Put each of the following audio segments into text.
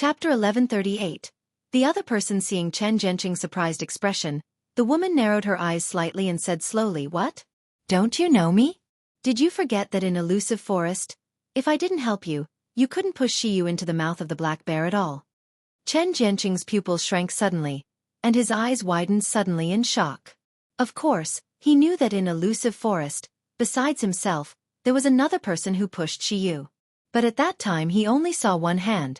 Chapter 1138. The other person seeing Chen Jianqing's surprised expression, the woman narrowed her eyes slightly and said slowly, "What? Don't you know me? Did you forget that in elusive forest, if I didn't help you, you couldn't push Shiyu into the mouth of the black bear at all?" Chen Jianqing's pupils shrank suddenly, and his eyes widened suddenly in shock. Of course, he knew that in elusive forest, besides himself, there was another person who pushed Shiyu. But at that time he only saw one hand,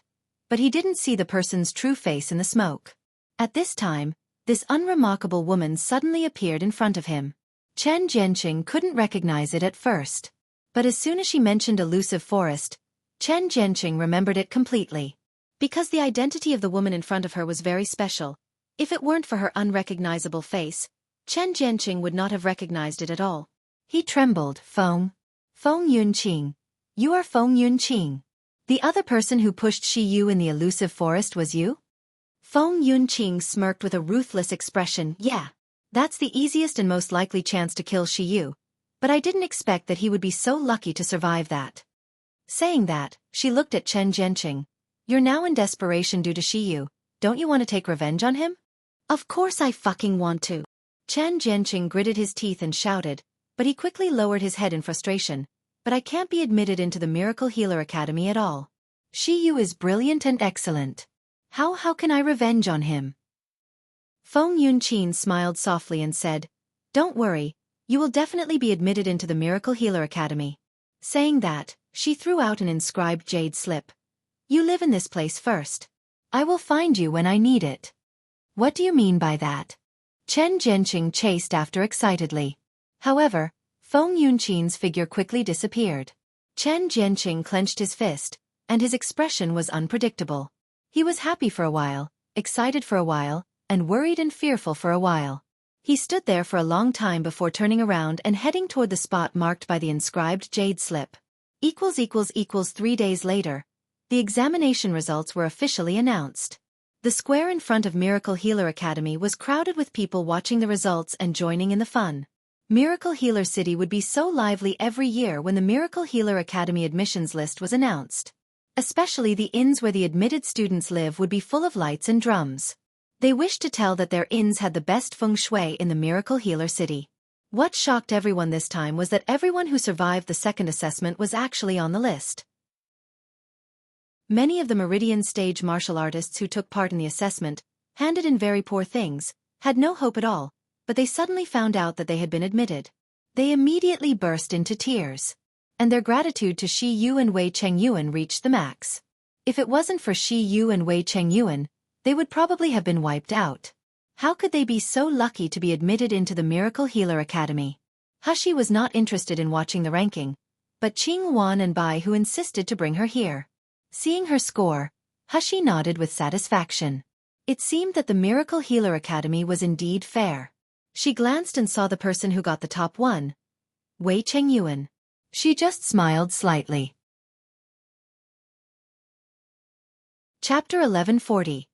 but he didn't see the person's true face in the smoke. At this time, this unremarkable woman suddenly appeared in front of him. Chen Jianqing couldn't recognize it at first. But as soon as she mentioned elusive forest, Chen Jianqing remembered it completely. Because the identity of the woman in front of her was very special, if it weren't for her unrecognizable face, Chen Jianqing would not have recognized it at all. He trembled. Feng Yunqing. You are Feng Yunqing. The other person who pushed Shiyu in the elusive forest was you? Feng Yunqing smirked with a ruthless expression. Yeah. That's the easiest and most likely chance to kill Shiyu, but I didn't expect that he would be so lucky to survive that. Saying that, she looked at Chen Jianqing. You're now in desperation due to Shiyu. Don't you want to take revenge on him? Of course I fucking want to. Chen Jianqing gritted his teeth and shouted, but he quickly lowered his head in frustration. But I can't be admitted into the Miracle Healer Academy at all. Shiyu is brilliant and excellent. How can I revenge on him? Feng Yunqing smiled softly and said, Don't worry, you will definitely be admitted into the Miracle Healer Academy. Saying that, she threw out an inscribed jade slip. You live in this place first. I will find you when I need it. What do you mean by that? Chen Jianqing chased after excitedly. However, Feng Yunqing's figure quickly disappeared. Chen Jianqing clenched his fist, and his expression was unpredictable. He was happy for a while, excited for a while, and worried and fearful for a while. He stood there for a long time before turning around and heading toward the spot marked by the inscribed jade slip. 3 days later, the examination results were officially announced. The square in front of Miracle Healer Academy was crowded with people watching the results and joining in the fun. Miracle Healer City would be so lively every year when the Miracle Healer Academy admissions list was announced. Especially the inns where the admitted students live would be full of lights and drums. They wished to tell that their inns had the best feng shui in the Miracle Healer City. What shocked everyone this time was that everyone who survived the second assessment was actually on the list. Many of the Meridian stage martial artists who took part in the assessment, handed in very poor things, had no hope at all, but they suddenly found out that they had been admitted. They immediately burst into tears. And their gratitude to Shi Yu and Wei Chengyuan reached the max. If it wasn't for Shi Yu and Wei Chengyuan, they would probably have been wiped out. How could they be so lucky to be admitted into the Miracle Healer Academy? Hashi was not interested in watching the ranking, but Qing Wan and Bai who insisted to bring her here. Seeing her score, Hashi nodded with satisfaction. It seemed that the Miracle Healer Academy was indeed fair. She glanced and saw the person who got the top one, Wei Chengyuan. She just smiled slightly. Chapter 1140.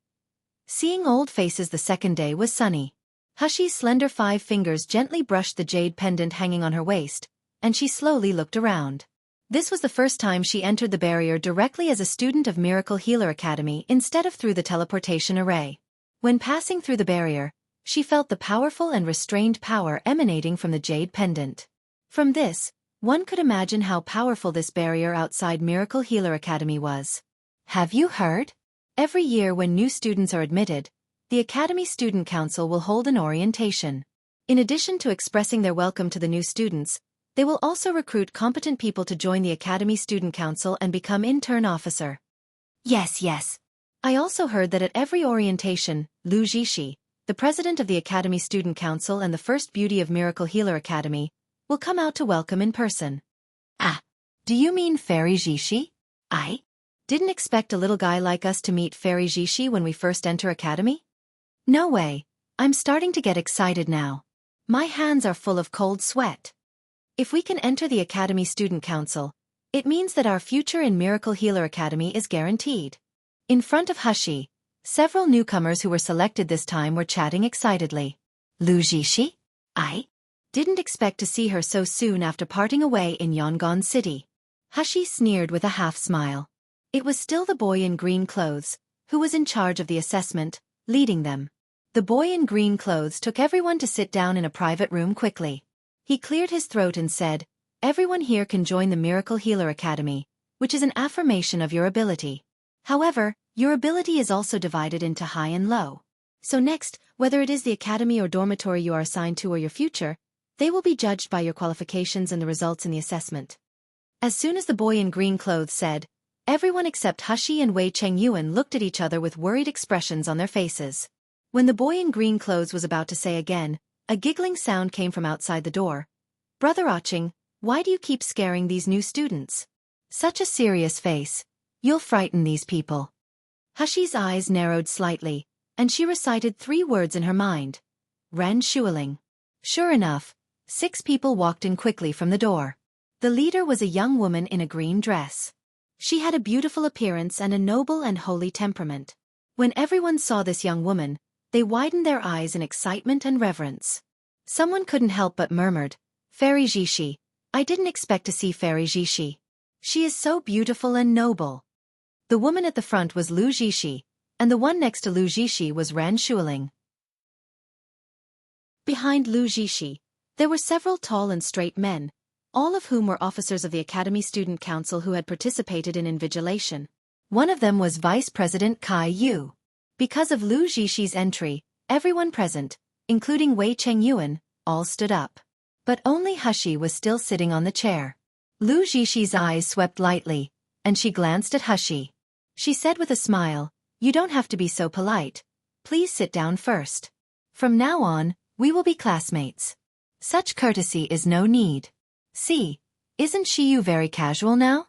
Seeing old faces the second day was sunny. Hashi's slender 5 fingers gently brushed the jade pendant hanging on her waist, and she slowly looked around. This was the first time she entered the barrier directly as a student of Miracle Healer Academy instead of through the teleportation array. When passing through the barrier, she felt the powerful and restrained power emanating from the jade pendant. From this, one could imagine how powerful this barrier outside Miracle Healer Academy was. Have you heard? Every year when new students are admitted, the Academy Student Council will hold an orientation. In addition to expressing their welcome to the new students, they will also recruit competent people to join the Academy Student Council and become intern officer. Yes. I also heard that at every orientation, Lu Jishi, the president of the Academy Student Council and the first beauty of Miracle Healer Academy, will come out to welcome in person. Ah, do you mean Fairy Jishi? I didn't expect a little guy like us to meet Fairy Jishi when we first enter Academy. No way, I'm starting to get excited now. My hands are full of cold sweat. If we can enter the Academy Student Council, it means that our future in Miracle Healer Academy is guaranteed. In front of Hashi, several newcomers who were selected this time were chatting excitedly. Lu Jishi? I didn't expect to see her so soon after parting away in Yangon City. Hashi sneered with a half-smile. It was still the boy in green clothes, who was in charge of the assessment, leading them. The boy in green clothes took everyone to sit down in a private room quickly. He cleared his throat and said, "Everyone here can join the Miracle Healer Academy, which is an affirmation of your ability. However, your ability is also divided into high and low. So next, whether it is the academy or dormitory you are assigned to or your future, they will be judged by your qualifications and the results in the assessment." As soon as the boy in green clothes said, everyone except Hushi and Wei Chengyuan looked at each other with worried expressions on their faces. When the boy in green clothes was about to say again, a giggling sound came from outside the door. "Brother Oching, why do you keep scaring these new students? Such a serious face. You'll frighten these people." Hushi's eyes narrowed slightly, and she recited 3 words in her mind. Ren Shuling. Sure enough, 6 people walked in quickly from the door. The leader was a young woman in a green dress. She had a beautiful appearance and a noble and holy temperament. When everyone saw this young woman, they widened their eyes in excitement and reverence. Someone couldn't help but murmured, "Fairy Jishi, I didn't expect to see Fairy Jishi. She is so beautiful and noble." The woman at the front was Lu Jishi, and the one next to Lu Jishi was Ran Shuling. Behind Lu Jishi, there were several tall and straight men, all of whom were officers of the Academy Student Council who had participated in invigilation. One of them was Vice President Kai Yu. Because of Lu Jishi's entry, everyone present, including Wei Chengyuan, all stood up. But only Hushi was still sitting on the chair. Lu Jishi's eyes swept lightly, and she glanced at Hushi. She said with a smile, "You don't have to be so polite. Please sit down first. From now on, we will be classmates. Such courtesy is no need. See, isn't Shiyu very casual now?"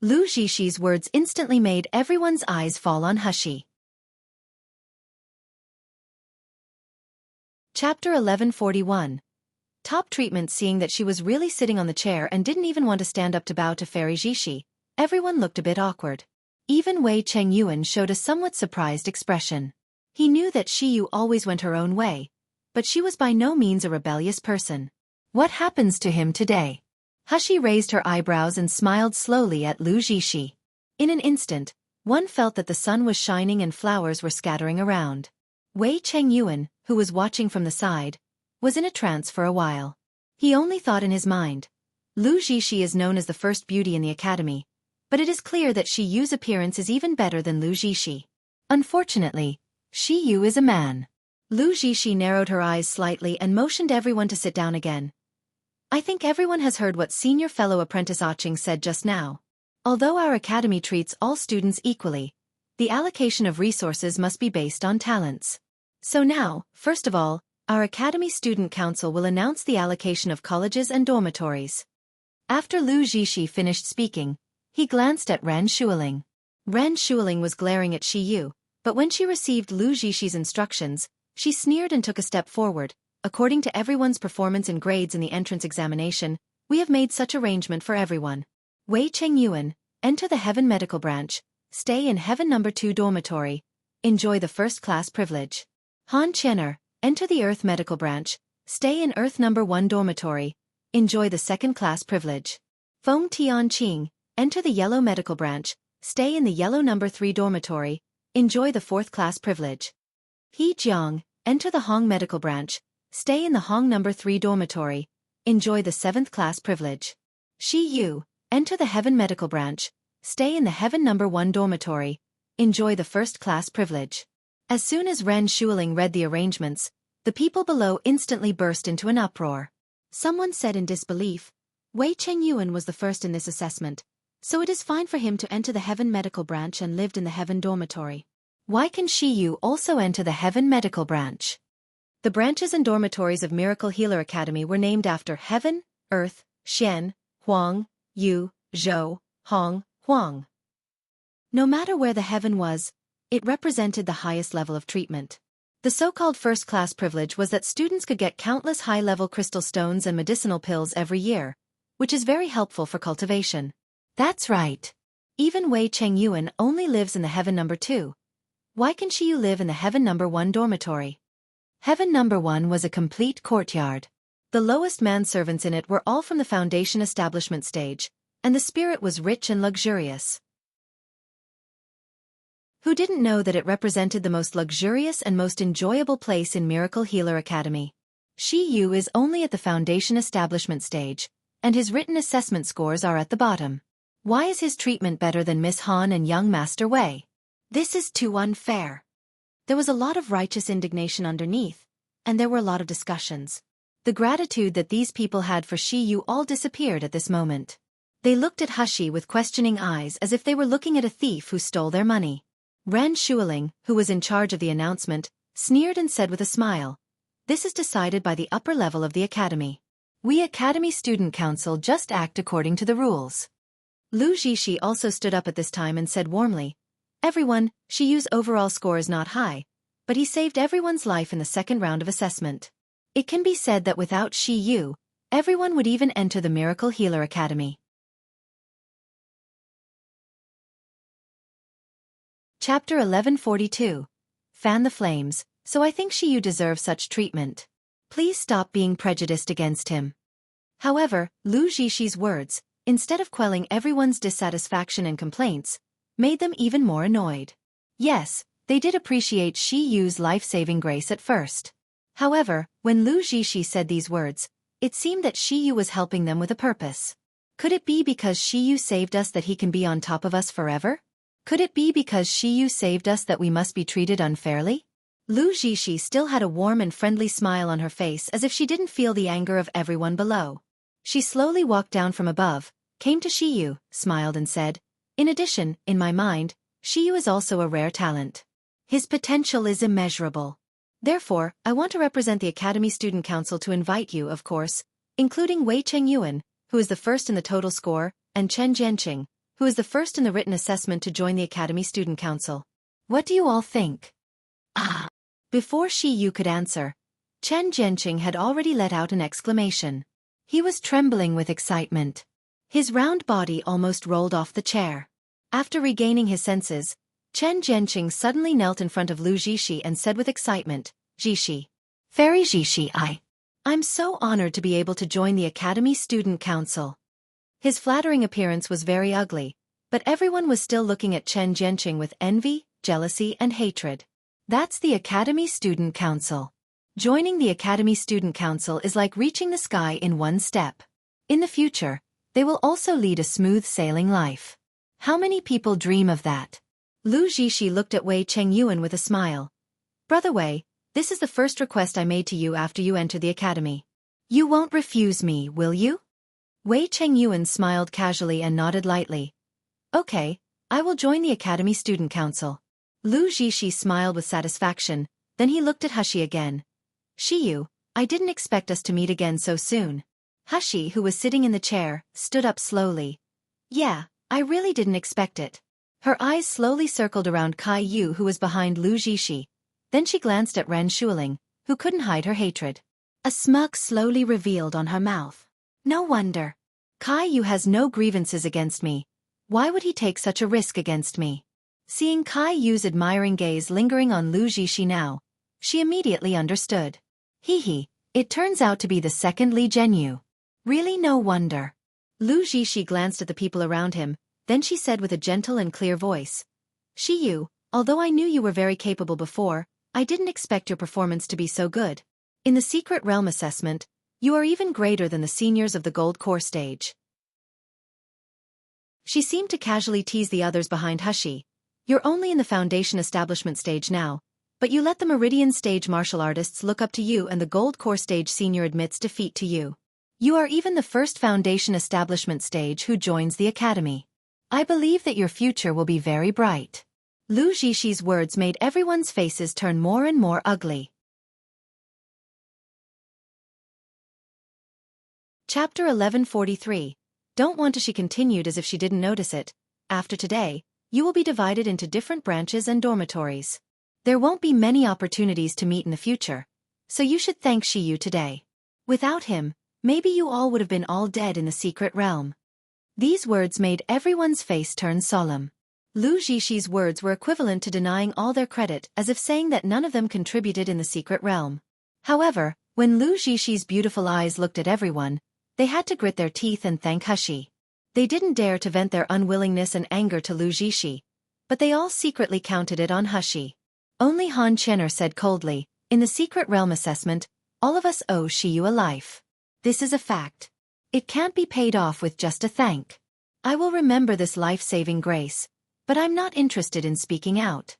Lu Jishi's words instantly made everyone's eyes fall on Hushi. Chapter 1141. Top treatment. Seeing that she was really sitting on the chair and didn't even want to stand up to bow to Fairy Jishi, everyone looked a bit awkward. Even Wei Chengyuan showed a somewhat surprised expression. He knew that Shiyu always went her own way, but she was by no means a rebellious person. What happens to him today? Hushi raised her eyebrows and smiled slowly at Lu Jishi. In an instant, one felt that the sun was shining and flowers were scattering around. Wei Chengyuan, who was watching from the side, was in a trance for a while. He only thought in his mind, "Lu Jishi is known as the first beauty in the academy, but it is clear that Shiyu's appearance is even better than Lu Jishi. Unfortunately, Shiyu is a man." Lu Jishi narrowed her eyes slightly and motioned everyone to sit down again. "I think everyone has heard what Senior Fellow Apprentice Oching said just now. Although our academy treats all students equally, the allocation of resources must be based on talents. So now, first of all, our Academy Student Council will announce the allocation of colleges and dormitories." After Lu Jishi finished speaking, he glanced at Ren Shuling. Ren Shuling was glaring at Shiyu, but when she received Lu Jishi's instructions, she sneered and took a step forward. "According to everyone's performance and grades in the entrance examination, we have made such arrangement for everyone. Wei Chengyuan, enter the Heaven Medical Branch, stay in Heaven No. 2 dormitory, enjoy the first-class privilege. Han Chenner, enter the Earth Medical Branch, stay in Earth No. 1 dormitory, enjoy the second-class privilege. Feng Tianqing, enter the Yellow Medical Branch, stay in the Yellow No. 3 dormitory, enjoy the fourth-class privilege. He Jiang, enter the Hong Medical Branch, stay in the Hong No. 3 dormitory, enjoy the 7th-class privilege. Shi Yu, enter the Heaven Medical Branch, stay in the Heaven No. 1 dormitory, enjoy the first-class privilege." As soon as Ren Shuling read the arrangements, the people below instantly burst into an uproar. Someone said in disbelief, "Wei Chengyuan was the first in this assessment, so it is fine for him to enter the Heaven Medical Branch and lived in the Heaven dormitory. Why can Shiyu also enter the Heaven Medical Branch?" The branches and dormitories of Miracle Healer Academy were named after Heaven, Earth, Xian, Huang, Yu, Zhou, Hong, Huang. No matter where the heaven was, it represented the highest level of treatment. The so-called first-class privilege was that students could get countless high-level crystal stones and medicinal pills every year, which is very helpful for cultivation. That's right. Even Wei Chengyuan only lives in the Heaven No. 2. Why can Shiyu live in the Heaven No. 1 dormitory? Heaven No. 1 was a complete courtyard. The lowest manservants in it were all from the foundation establishment stage, and the spirit was rich and luxurious. Who didn't know that it represented the most luxurious and most enjoyable place in Miracle Healer Academy? Shi Yu is only at the foundation establishment stage, and his written assessment scores are at the bottom. Why is his treatment better than Miss Han and young Master Wei? This is too unfair. There was a lot of righteous indignation underneath, and there were a lot of discussions. The gratitude that these people had for Shi Yu all disappeared at this moment. They looked at Hushi with questioning eyes as if they were looking at a thief who stole their money. Ren Shuling, who was in charge of the announcement, sneered and said with a smile, "This is decided by the upper level of the academy. We Academy Student Council just act according to the rules." Lu Jishi also stood up at this time and said warmly, "Everyone, Shi Yu's overall score is not high, but he saved everyone's life in the second round of assessment. It can be said that without Shi Yu, everyone would even enter the Miracle Healer Academy." Chapter 1142. Fan the Flames, so I think Shi Yu deserves such treatment. Please stop being prejudiced against him. However, Lu Jishi's words, instead of quelling everyone's dissatisfaction and complaints, made them even more annoyed. Yes, they did appreciate Shi Yu's life-saving grace at first. However, when Lu Jishi said these words, it seemed that Shi Yu was helping them with a purpose. Could it be because Shi Yu saved us that he can be on top of us forever? Could it be because Shi Yu saved us that we must be treated unfairly? Lu Jishi still had a warm and friendly smile on her face as if she didn't feel the anger of everyone below. She slowly walked down from above, came to Shi Yu, smiled and said, "In addition, in my mind, Shi Yu is also a rare talent. His potential is immeasurable. Therefore, I want to represent the Academy Student Council to invite you, of course, including Wei Chengyuan, who is the first in the total score, and Chen Jianqing, who is the first in the written assessment to join the Academy Student Council. What do you all think?" Ah! Before Shi Yu could answer, Chen Jianqing had already let out an exclamation. He was trembling with excitement. His round body almost rolled off the chair. After regaining his senses, Chen Jianqing suddenly knelt in front of Lu Jishi and said with excitement, "Jishi. Fairy Jishi, I'm so honored to be able to join the Academy Student Council." His flattering appearance was very ugly, but everyone was still looking at Chen Jianqing with envy, jealousy and hatred. That's the Academy Student Council. Joining the Academy Student Council is like reaching the sky in one step. In the future, they will also lead a smooth-sailing life. How many people dream of that? Lu Jishi looked at Wei Chengyuan with a smile. "Brother Wei, this is the first request I made to you after you entered the academy. You won't refuse me, will you?" Wei Chengyuan smiled casually and nodded lightly. "Okay, I will join the Academy Student Council." Lu Jishi smiled with satisfaction, then he looked at Hushi again. "Shi Yu, I didn't expect us to meet again so soon." Hushi, who was sitting in the chair, stood up slowly. "Yeah, I really didn't expect it." Her eyes slowly circled around Kai Yu, who was behind Lu Jishi. Then she glanced at Ren Shuling, who couldn't hide her hatred. A smirk slowly revealed on her mouth. "No wonder. Kai Yu has no grievances against me. Why would he take such a risk against me?" Seeing Kai Yu's admiring gaze lingering on Lu Jishi now, she immediately understood. Hee, it turns out to be the second Li Zhenyu. Really no wonder. Lu Jishi glanced at the people around him, then she said with a gentle and clear voice, "Shi Yu, although I knew you were very capable before, I didn't expect your performance to be so good. In the Secret Realm assessment, you are even greater than the seniors of the Gold Core stage." She seemed to casually tease the others behind Hushi. "You're only in the Foundation Establishment stage now, but you let the Meridian stage martial artists look up to you and the Gold Core stage senior admits defeat to you. You are even the first Foundation Establishment stage who joins the Academy. I believe that your future will be very bright." Lu Jishi's words made everyone's faces turn more and more ugly. Chapter 1143. Don't want to. She continued as if she didn't notice it. "After today, you will be divided into different branches and dormitories. There won't be many opportunities to meet in the future, so you should thank Shi Yu today. Without him, maybe you all would have been all dead in the secret realm." These words made everyone's face turn solemn. Lu Jishi's words were equivalent to denying all their credit, as if saying that none of them contributed in the secret realm. However, when Lu Jishi's beautiful eyes looked at everyone, they had to grit their teeth and thank Hushi. They didn't dare to vent their unwillingness and anger to Lu Jishi. but they all secretly counted it on Hushi. Only Han Chenner said coldly, "In the secret realm assessment, all of us owe Shiyu a life. This is a fact. It can't be paid off with just a thank. I will remember this life-saving grace, but I'm not interested in speaking out."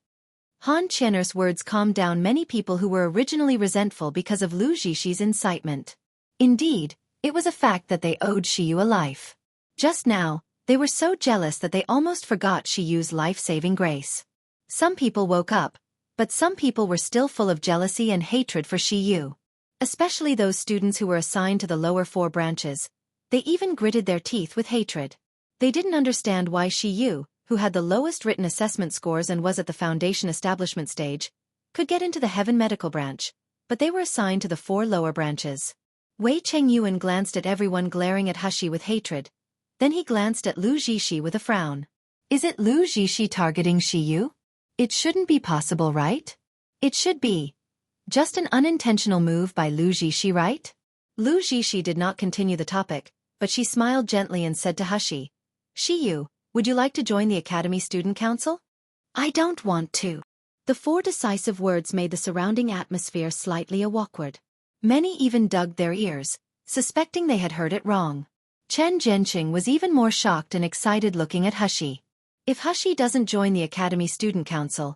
Han Chenner's words calmed down many people who were originally resentful because of Lu Zhishi's incitement. Indeed, it was a fact that they owed Shiyu a life. Just now, they were so jealous that they almost forgot Shiyu's life-saving grace. Some people woke up, but some people were still full of jealousy and hatred for Shiyu. Especially those students who were assigned to the lower 4 branches. They even gritted their teeth with hatred. They didn't understand why Shiyu, who had the lowest written assessment scores and was at the foundation establishment stage, could get into the Heaven Medical branch, but they were assigned to the 4 lower branches. Wei Chengyuan glanced at everyone glaring at Hushi with hatred. Then he glanced at Lu Zhishi with a frown. Is it Lu Zhishi targeting Shiyu? It shouldn't be possible, right? It should be. Just an unintentional move by Lu Zhishi, right? Lu Zhishi did not continue the topic, but she smiled gently and said to Hushi, "Shiyu, would you like to join the Academy Student Council?" "I don't want to." The 4 decisive words made the surrounding atmosphere slightly awkward. Many even dug their ears, suspecting they had heard it wrong. Chen Zhenqing was even more shocked and excited looking at Hushi. If Hushi doesn't join the Academy Student Council,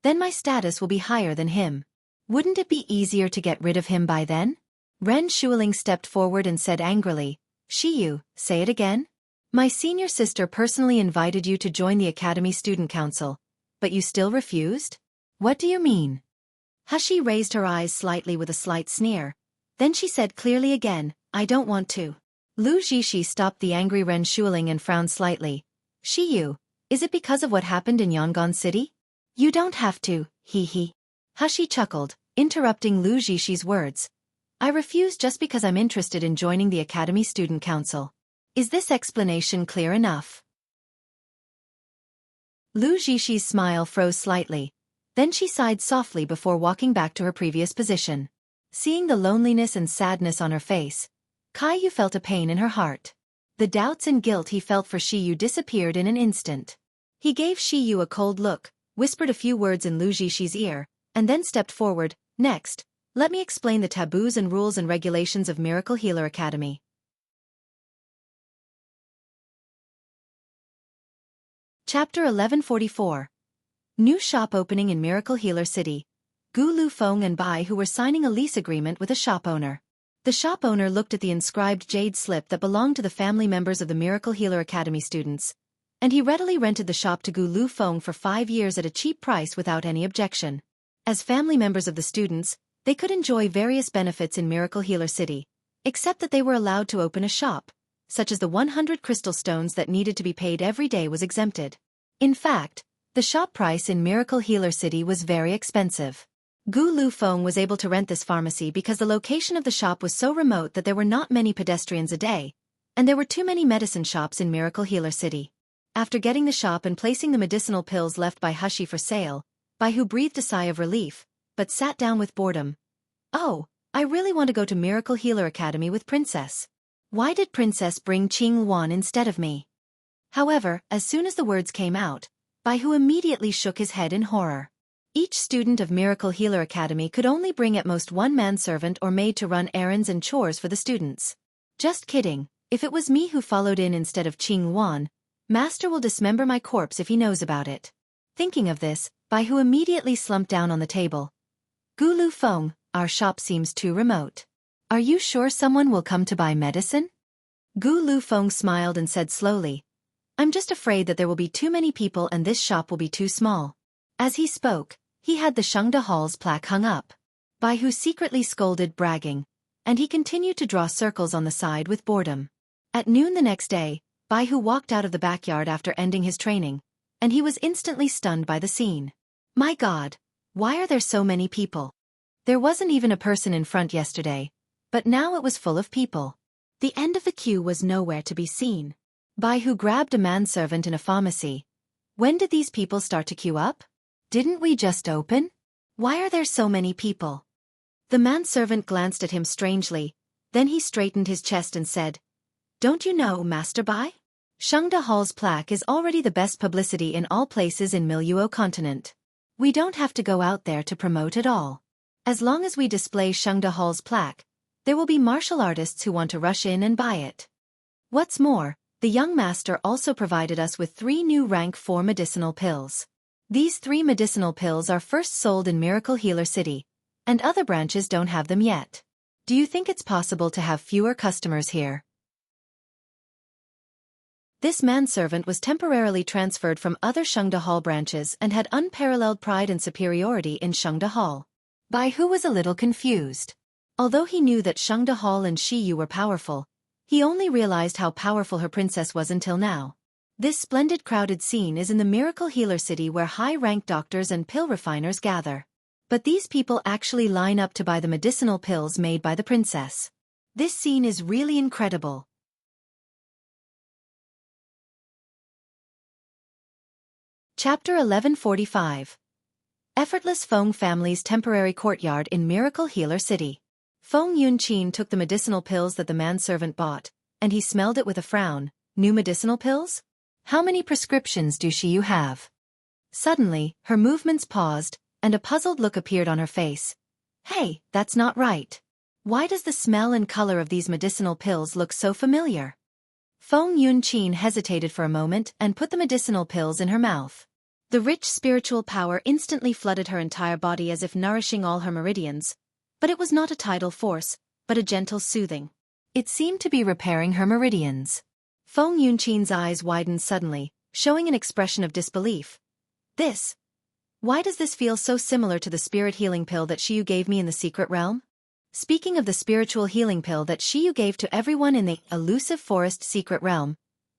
then my status will be higher than him. Wouldn't it be easier to get rid of him by then? Ren Shuling stepped forward and said angrily, "Shiyu, say it again? My senior sister personally invited you to join the Academy Student Council, but you still refused? What do you mean?" Hushi raised her eyes slightly with a slight sneer. Then she said clearly again, "I don't want to." Lu Zhishi stopped the angry Ren Shuling and frowned slightly. "Shiyu, is it because of what happened in Yangon City?" "You don't have to, he. Hushi chuckled, interrupting Lu Zhishi's words. "I refuse just because I'm interested in joining the Academy Student Council. Is this explanation clear enough?" Lu Zhishi's smile froze slightly. Then she sighed softly before walking back to her previous position. Seeing the loneliness and sadness on her face, Caillou felt a pain in her heart. The doubts and guilt he felt for Shiyu disappeared in an instant. He gave Shiyu a cold look, whispered a few words in Lu Zhishi's ear, and then stepped forward. "Next, let me explain the taboos and rules and regulations of Miracle Healer Academy." Chapter 1144. New shop opening in Miracle Healer City. Gu Lufeng and Bai Hu were signing a lease agreement with a shop owner. The shop owner looked at the inscribed jade slip that belonged to the family members of the Miracle Healer Academy students, and he readily rented the shop to Gu Lufeng for 5 years at a cheap price without any objection. As family members of the students, they could enjoy various benefits in Miracle Healer City, except that they were allowed to open a shop, such as the 100 crystal stones that needed to be paid every day was exempted. In fact, the shop price in Miracle Healer City was very expensive. Gu Lufeng was able to rent this pharmacy because the location of the shop was so remote that there were not many pedestrians a day, and there were too many medicine shops in Miracle Healer City. After getting the shop and placing the medicinal pills left by Hushi for sale, Bai Hu breathed a sigh of relief, but sat down with boredom. "Oh, I really want to go to Miracle Healer Academy with Princess. Why did Princess bring Qing Wan instead of me?" However, as soon as the words came out, Bai Hu immediately shook his head in horror. Each student of Miracle Healer Academy could only bring at most one manservant or maid to run errands and chores for the students. Just kidding, if it was me who followed in instead of Qing Wan, Master will dismember my corpse if he knows about it. Thinking of this, Bai Hu immediately slumped down on the table. "Gu Lufeng, our shop seems too remote. Are you sure someone will come to buy medicine?" Gu Lufeng smiled and said slowly, "I'm just afraid that there will be too many people and this shop will be too small." As he spoke, he had the Shengda Hall's plaque hung up. Bai Hu secretly scolded, bragging, and he continued to draw circles on the side with boredom. At noon the next day, Bai Hu walked out of the backyard after ending his training, and he was instantly stunned by the scene. My God, why are there so many people? There wasn't even a person in front yesterday, but now it was full of people. The end of the queue was nowhere to be seen. Bai Hu grabbed a manservant in a pharmacy. "When did these people start to queue up? Didn't we just open? Why are there so many people?" The manservant glanced at him strangely, then he straightened his chest and said, "Don't you know, Master Bai? Shangda Hall's plaque is already the best publicity in all places in Miluo continent. We don't have to go out there to promote at all. As long as we display Shangda Hall's plaque, there will be martial artists who want to rush in and buy it. What's more, the young master also provided us with 3 new rank 4 medicinal pills. These 3 medicinal pills are first sold in Miracle Healer City, and other branches don't have them yet. Do you think it's possible to have fewer customers here? This manservant was temporarily transferred from other Shangda Hall branches and had unparalleled pride and superiority in Shangda Hall. Bai Hu was a little confused. Although he knew that Shangda Hall and Shi Yu were powerful, he only realized how powerful her princess was until now. This splendid crowded scene is in the Miracle Healer City where high-ranked doctors and pill refiners gather. But these people actually line up to buy the medicinal pills made by the princess. This scene is really incredible. Chapter 1145. Effortless Feng family's temporary courtyard in Miracle Healer City. Feng Yunqin took the medicinal pills that the manservant bought, and he smelled it with a frown. New medicinal pills? How many prescriptions do Shiyu have? Suddenly, her movements paused, and a puzzled look appeared on her face. Hey, that's not right. Why does the smell and color of these medicinal pills look so familiar? Feng Yunqin hesitated for a moment and put the medicinal pills in her mouth. The rich spiritual power instantly flooded her entire body as if nourishing all her meridians, but it was not a tidal force, but a gentle soothing. It seemed to be repairing her meridians. Feng Yunqin's eyes widened suddenly, showing an expression of disbelief. Why does this feel so similar to the spirit healing pill that Shiyu gave me in the secret realm? Speaking of the spiritual healing pill that Shiyu gave to everyone in the elusive forest secret realm,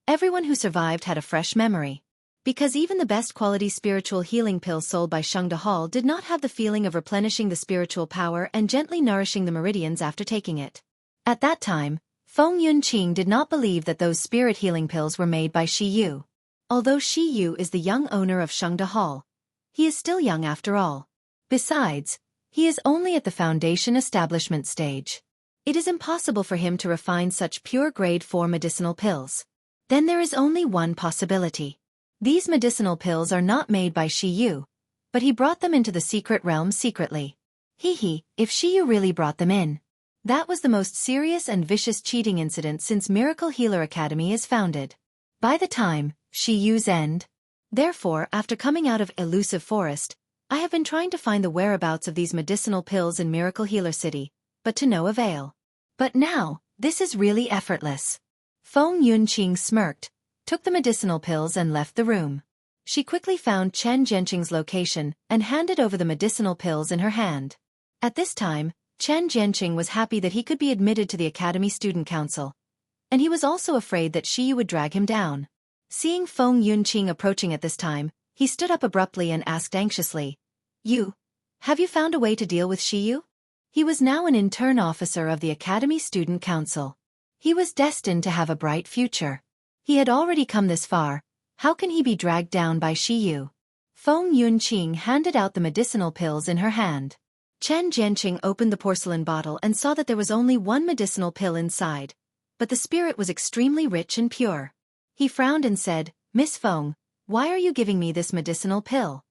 everyone who survived had a fresh memory. Because even the best quality spiritual healing pills sold by Shangda Hall did not have the feeling of replenishing the spiritual power and gently nourishing the meridians after taking it. At that time, Feng Yunqing did not believe that those spirit healing pills were made by Shi Yu. Although Shi Yu is the young owner of Shangda Hall, he is still young after all. Besides, he is only at the foundation establishment stage. It is impossible for him to refine such pure grade 4 medicinal pills. Then there is only one possibility. These medicinal pills are not made by Shi Yu, but he brought them into the secret realm secretly. If Shi Yu really brought them in. That was the most serious and vicious cheating incident since Miracle Healer Academy is founded. By the time Shi Yu's end. Therefore, after coming out of Elusive Forest, I have been trying to find the whereabouts of these medicinal pills in Miracle Healer City, but to no avail. But now, this is really effortless. Feng Yunqing smirked, took the medicinal pills and left the room. She quickly found Chen Jianqing's location and handed over the medicinal pills in her hand. At this time, Chen Jianqing was happy that he could be admitted to the Academy Student Council, and he was also afraid that Shi Yu would drag him down. Seeing Feng Yunqing approaching at this time, he stood up abruptly and asked anxiously, have you found a way to deal with Shi Yu? He was now an intern officer of the Academy Student Council. He was destined to have a bright future. He had already come this far, how can he be dragged down by Shi Yu? Feng Yunqing handed out the medicinal pills in her hand. Chen Jianqing opened the porcelain bottle and saw that there was only one medicinal pill inside, but the spirit was extremely rich and pure. He frowned and said, Miss Feng, why are you giving me this medicinal pill?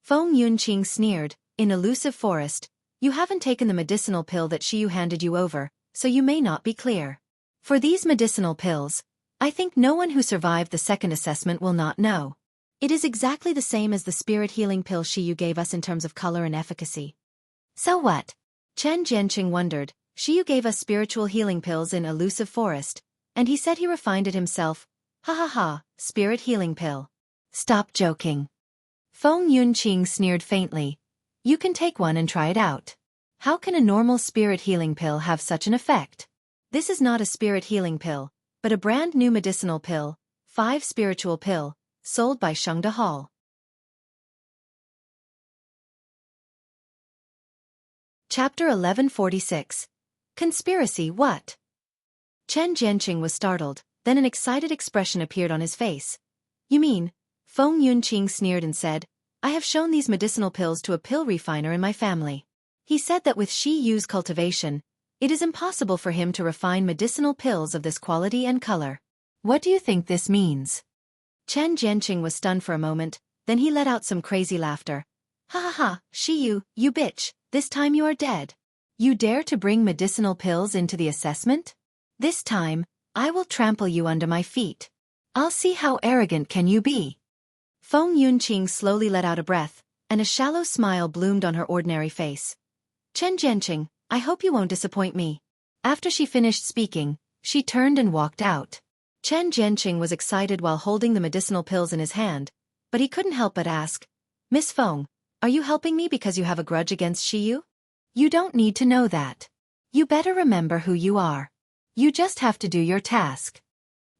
Feng Yunqing sneered, in Elusive Forest, you haven't taken the medicinal pill that Shi Yu handed you over, so you may not be clear. For these medicinal pills, I think no one who survived the second assessment will not know. It is exactly the same as the spirit healing pill Shi Yu gave us in terms of color and efficacy. So what? Chen Jianqing wondered, Shi Yu gave us spiritual healing pills in Elusive Forest, and he said he refined it himself. Spirit healing pill. Stop joking. Feng Yunqing sneered faintly. You can take one and try it out. How can a normal spirit healing pill have such an effect? This is not a spirit healing pill, but a brand new medicinal pill, 5 spiritual pill, sold by Shangda Hall. Chapter 1146. Conspiracy what? Chen Jianqing was startled, then an excited expression appeared on his face. You mean? Feng Yunqing sneered and said, I have shown these medicinal pills to a pill refiner in my family. He said that with Shi Yu's cultivation, It is impossible for him to refine medicinal pills of this quality and color. What do you think this means? Chen Jianqing was stunned for a moment, then he let out some crazy laughter. Ha ha ha, you bitch, this time you are dead. You dare to bring medicinal pills into the assessment? This time, I will trample you under my feet. I'll see how arrogant can you be. Feng Yunqing slowly let out a breath, and a shallow smile bloomed on her ordinary face. Chen Jianqing, I hope you won't disappoint me. After she finished speaking, she turned and walked out. Chen Jianqing was excited while holding the medicinal pills in his hand, but he couldn't help but ask, Miss Feng, are you helping me because you have a grudge against Shiyu? You don't need to know that. You better remember who you are. You just have to do your task.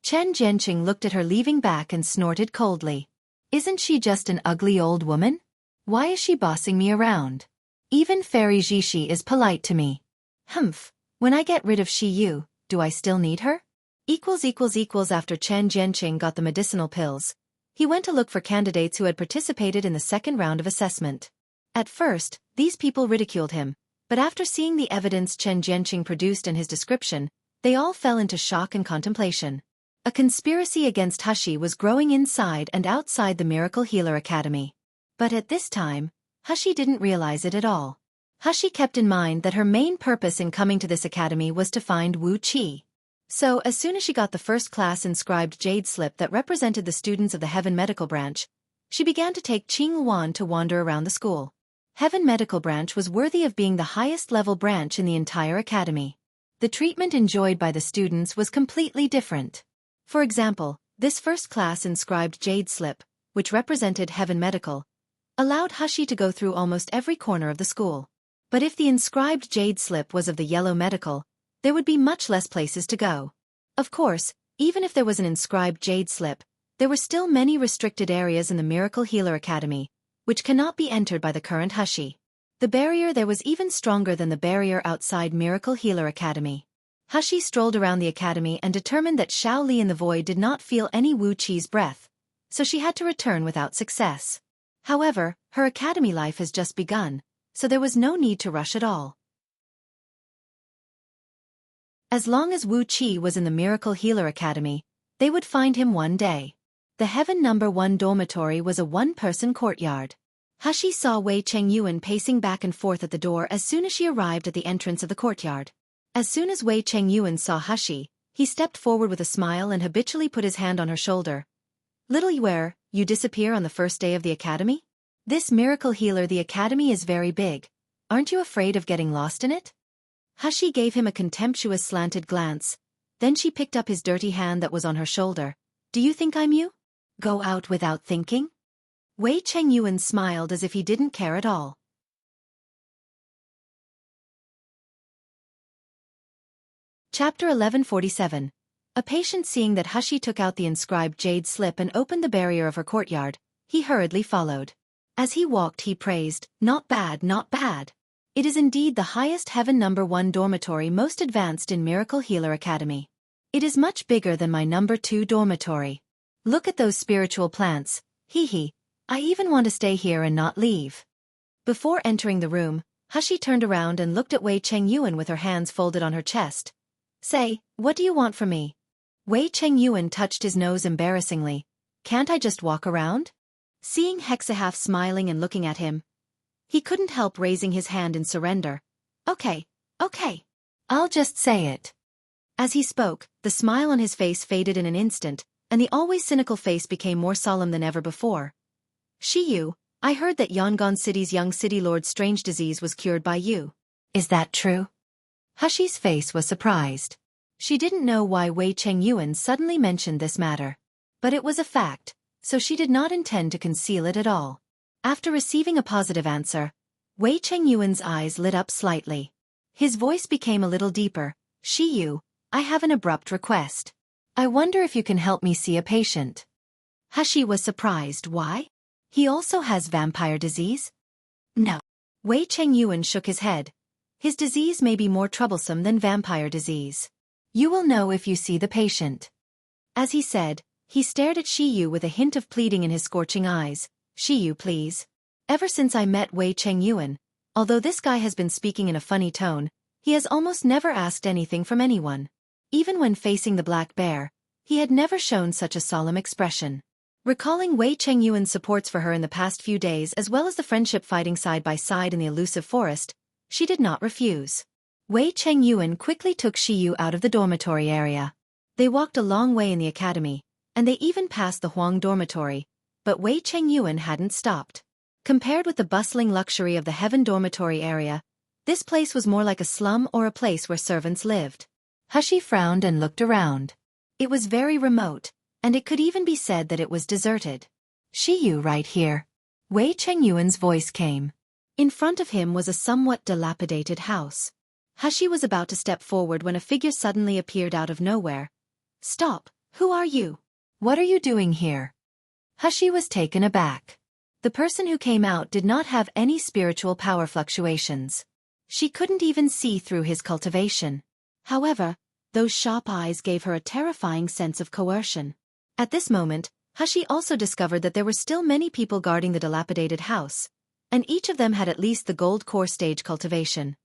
Chen Jianqing looked at her leaving back and snorted coldly. Isn't she just an ugly old woman? Why is she bossing me around? Even Fairy Jishi is polite to me. Humph, when I get rid of Shiyu, do I still need her? After Chen Jianqing got the medicinal pills, he went to look for candidates who had participated in the second round of assessment. At first, these people ridiculed him, but after seeing the evidence Chen Jianqing produced and his description, they all fell into shock and contemplation. A conspiracy against Hushi was growing inside and outside the Miracle Healer Academy. But at this time, Hushi didn't realize it at all. Hushi kept in mind that her main purpose in coming to this academy was to find Wu Qi. So as soon as she got the first class inscribed jade slip that represented the students of the Heaven Medical Branch, she began to take Qing Yuan to wander around the school. Heaven Medical Branch was worthy of being the highest level branch in the entire academy. The treatment enjoyed by the students was completely different. For example, this first class inscribed jade slip, which represented Heaven Medical, allowed Hushi to go through almost every corner of the school. But if the inscribed jade slip was of the yellow medical, there would be much less places to go. Of course, even if there was an inscribed jade slip, there were still many restricted areas in the Miracle Healer Academy, which cannot be entered by the current Hushi. The barrier there was even stronger than the barrier outside Miracle Healer Academy. Hushi strolled around the academy and determined that Xiao Li in the void did not feel any Wu Qi's breath, so she had to return without success. However, her academy life has just begun, so there was no need to rush at all. As long as Wu Qi was in the Miracle Healer Academy, they would find him one day. The Heaven No. 1 dormitory was a one-person courtyard. Hushi saw Wei Chengyuan pacing back and forth at the door as soon as she arrived at the entrance of the courtyard. As soon as Wei Chengyuan saw Hushi, he stepped forward with a smile and habitually put his hand on her shoulder. Little Yuer, you disappear on the first day of the academy? This Miracle Healer the academy is very big. Aren't you afraid of getting lost in it? Hushi gave him a contemptuous slanted glance. Then she picked up his dirty hand that was on her shoulder. Do you think I'm you? Go out without thinking? Wei Chengyuan smiled as if he didn't care at all. Chapter 1147. A patient seeing that Hushi took out the inscribed jade slip and opened the barrier of her courtyard, he hurriedly followed. As he walked he praised, not bad, not bad. It is indeed the highest Heaven No. 1 dormitory most advanced in Miracle Healer Academy. It is much bigger than my No. 2 dormitory. Look at those spiritual plants, hee. I even want to stay here and not leave. Before entering the room, Hushi turned around and looked at Wei Chengyuan with her hands folded on her chest. Say, what do you want from me? Wei Chengyuan touched his nose embarrassingly. Can't I just walk around? Seeing Hexahaf smiling and looking at him, he couldn't help raising his hand in surrender. Okay. I'll just say it. As he spoke, the smile on his face faded in an instant, and the always cynical face became more solemn than ever before. Shiyu, I heard that Yangon City's young city lord's strange disease was cured by you. Is that true? Hushi's face was surprised. She didn't know why Wei Chengyuan suddenly mentioned this matter. But it was a fact, so she did not intend to conceal it at all. After receiving a positive answer, Wei Chengyuan's eyes lit up slightly. His voice became a little deeper. Shiyu, I have an abrupt request. I wonder if you can help me see a patient. Hushi was surprised. Why? He also has vampire disease? No. Wei Chengyuan shook his head. His disease may be more troublesome than vampire disease. You will know if you see the patient. As he said, he stared at Shiyu with a hint of pleading in his scorching eyes. Shiyu, please. Ever since I met Wei Chengyuan, although this guy has been speaking in a funny tone, He has almost never asked anything from anyone. Even when facing the black bear, he had never shown such a solemn expression. Recalling Wei Chengyuan's supports for her in the past few days as well as the friendship fighting side by side in the elusive forest, she did not refuse. Wei Chengyuan quickly took Shiyu out of the dormitory area. They walked a long way in the academy, and they even passed the Huang dormitory, but Wei Chengyuan hadn't stopped. Compared with the bustling luxury of the Heaven dormitory area, this place was more like a slum or a place where servants lived. Hushi frowned and looked around. It was very remote, and it could even be said that it was deserted. Shiyu right here. Wei Chengyuan's voice came. In front of him was a somewhat dilapidated house. Hushi was about to step forward when a figure suddenly appeared out of nowhere. Stop, who are you? What are you doing here? Hushi was taken aback. The person who came out did not have any spiritual power fluctuations. She couldn't even see through his cultivation. However, those sharp eyes gave her a terrifying sense of coercion. At this moment, Hushi also discovered that there were still many people guarding the dilapidated house, and each of them had at least the gold core stage cultivation.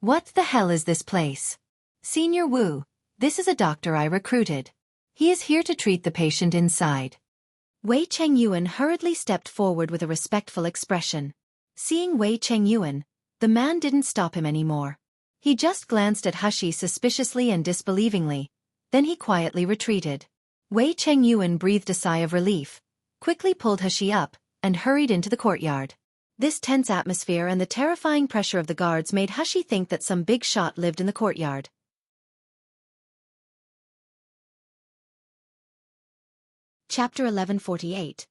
What the hell is this place? Senior Wu, this is a doctor I recruited. He is here to treat the patient inside. Wei Chengyuan hurriedly stepped forward with a respectful expression. Seeing Wei Chengyuan, the man didn't stop him anymore. He just glanced at Hushi suspiciously and disbelievingly, then he quietly retreated. Wei Chengyuan breathed a sigh of relief, quickly pulled Hushi up, and hurried into the courtyard. This tense atmosphere and the terrifying pressure of the guards made Hushi think that some big shot lived in the courtyard. Chapter 1148.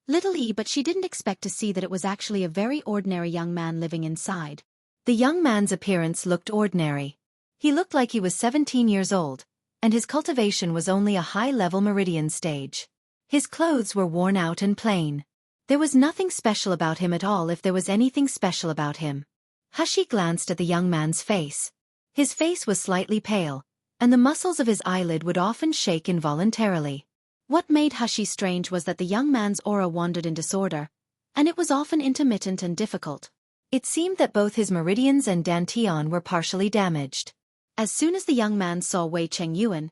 Little E, but she didn't expect to see that it was actually a very ordinary young man living inside. The young man's appearance looked ordinary. He looked like he was 17 years old, and his cultivation was only a high-level meridian stage. His clothes were worn out and plain. There was nothing special about him at all if there was anything special about him. Hushi glanced at the young man's face. His face was slightly pale, and the muscles of his eyelid would often shake involuntarily. What made Hushi strange was that the young man's aura wandered in disorder, and it was often intermittent and difficult. It seemed that both his meridians and dantian were partially damaged. As soon as the young man saw Wei Chengyuan,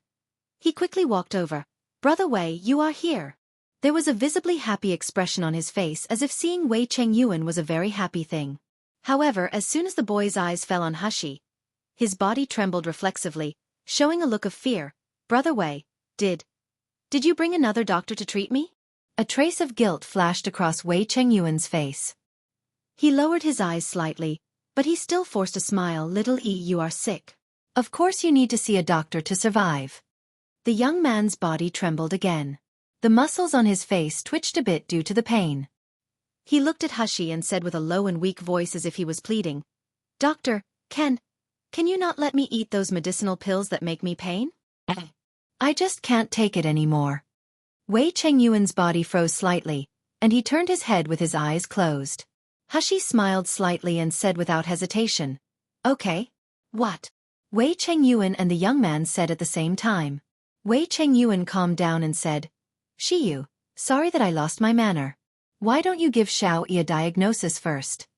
he quickly walked over. Brother Wei, you are here. There was a visibly happy expression on his face as if seeing Wei Chengyuan was a very happy thing. However, as soon as the boy's eyes fell on Hushi, his body trembled reflexively, showing a look of fear. Brother Wei, did you bring another doctor to treat me? A trace of guilt flashed across Wei Chengyuan's face. He lowered his eyes slightly, but he still forced a smile. Little E, you are sick. Of course you need to see a doctor to survive. The young man's body trembled again. The muscles on his face twitched a bit due to the pain. He looked at Hushi and said with a low and weak voice as if he was pleading, Doctor, can you not let me eat those medicinal pills that make me pain? I just can't take it anymore. Wei Chengyuan's body froze slightly, and he turned his head with his eyes closed. Hushi smiled slightly and said without hesitation, Okay. What? Wei Chengyuan and the young man said at the same time. Wei Chengyuan calmed down and said, Shiyu, sorry that I lost my manner. Why don't you give Xiao Yi a diagnosis first?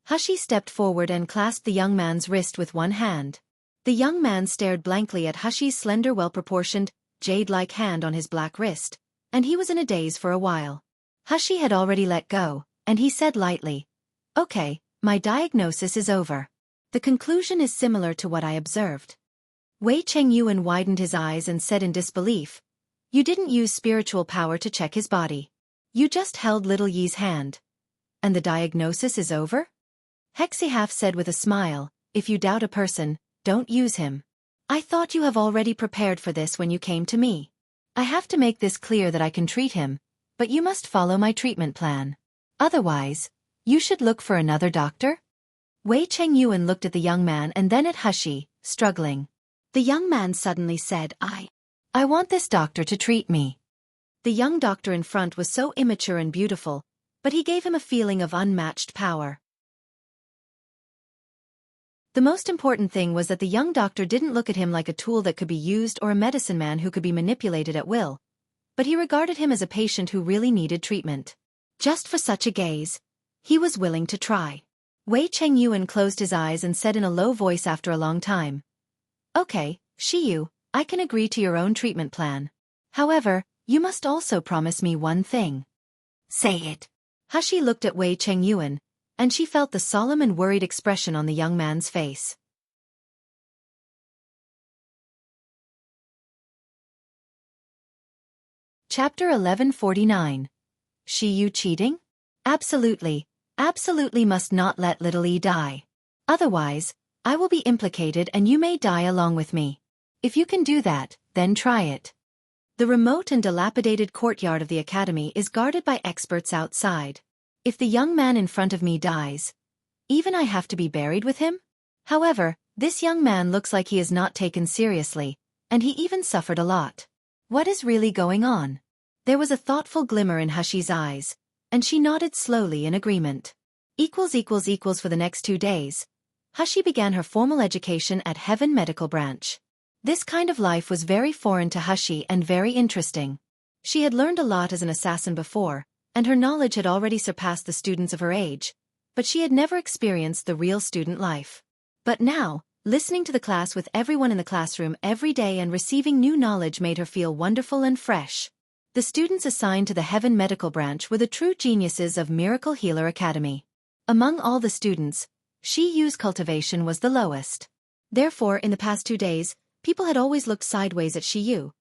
Hushi stepped forward and clasped the young man's wrist with one hand. The young man stared blankly at Hushi's slender, well-proportioned, jade-like hand on his black wrist, and he was in a daze for a while. Hushi had already let go, and he said lightly, Okay, my diagnosis is over. The conclusion is similar to what I observed. Wei Chengyuan widened his eyes and said in disbelief, You didn't use spiritual power to check his body. You just held little Yi's hand. And the diagnosis is over? Hexihaf said with a smile, If you doubt a person, don't use him. I thought you have already prepared for this when you came to me. I have to make this clear that I can treat him, but you must follow my treatment plan. Otherwise, you should look for another doctor? Wei Chengyuan looked at the young man and then at Hushi, struggling. The young man suddenly said, I want this doctor to treat me. The young doctor in front was so immature and beautiful, but he gave him a feeling of unmatched power. The most important thing was that the young doctor didn't look at him like a tool that could be used or a medicine man who could be manipulated at will, but he regarded him as a patient who really needed treatment. Just for such a gaze, he was willing to try. Wei Chengyuan closed his eyes and said in a low voice after a long time. Okay, Shiyu, I can agree to your own treatment plan. However, you must also promise me one thing. Say it. Hashi looked at Wei Chengyuan, and she felt the solemn and worried expression on the young man's face. Chapter 1149. Shiyu cheating? Absolutely, absolutely must not let little E die. Otherwise, I will be implicated and you may die along with me. If you can do that, then try it. The remote and dilapidated courtyard of the academy is guarded by experts outside. If the young man in front of me dies, even I have to be buried with him? However, this young man looks like he is not taken seriously, and he even suffered a lot. What is really going on? There was a thoughtful glimmer in Hashi's eyes, and she nodded slowly in agreement. For the next 2 days, Hashi began her formal education at Heaven Medical Branch. This kind of life was very foreign to Hashi and very interesting. She had learned a lot as an assassin before, and her knowledge had already surpassed the students of her age, but she had never experienced the real student life. But now, listening to the class with everyone in the classroom every day and receiving new knowledge made her feel wonderful and fresh. The students assigned to the Heaven Medical Branch were the true geniuses of Miracle Healer Academy. Among all the students, Shiyu's cultivation was the lowest. Therefore, in the past 2 days, people had always looked sideways at Shiyu.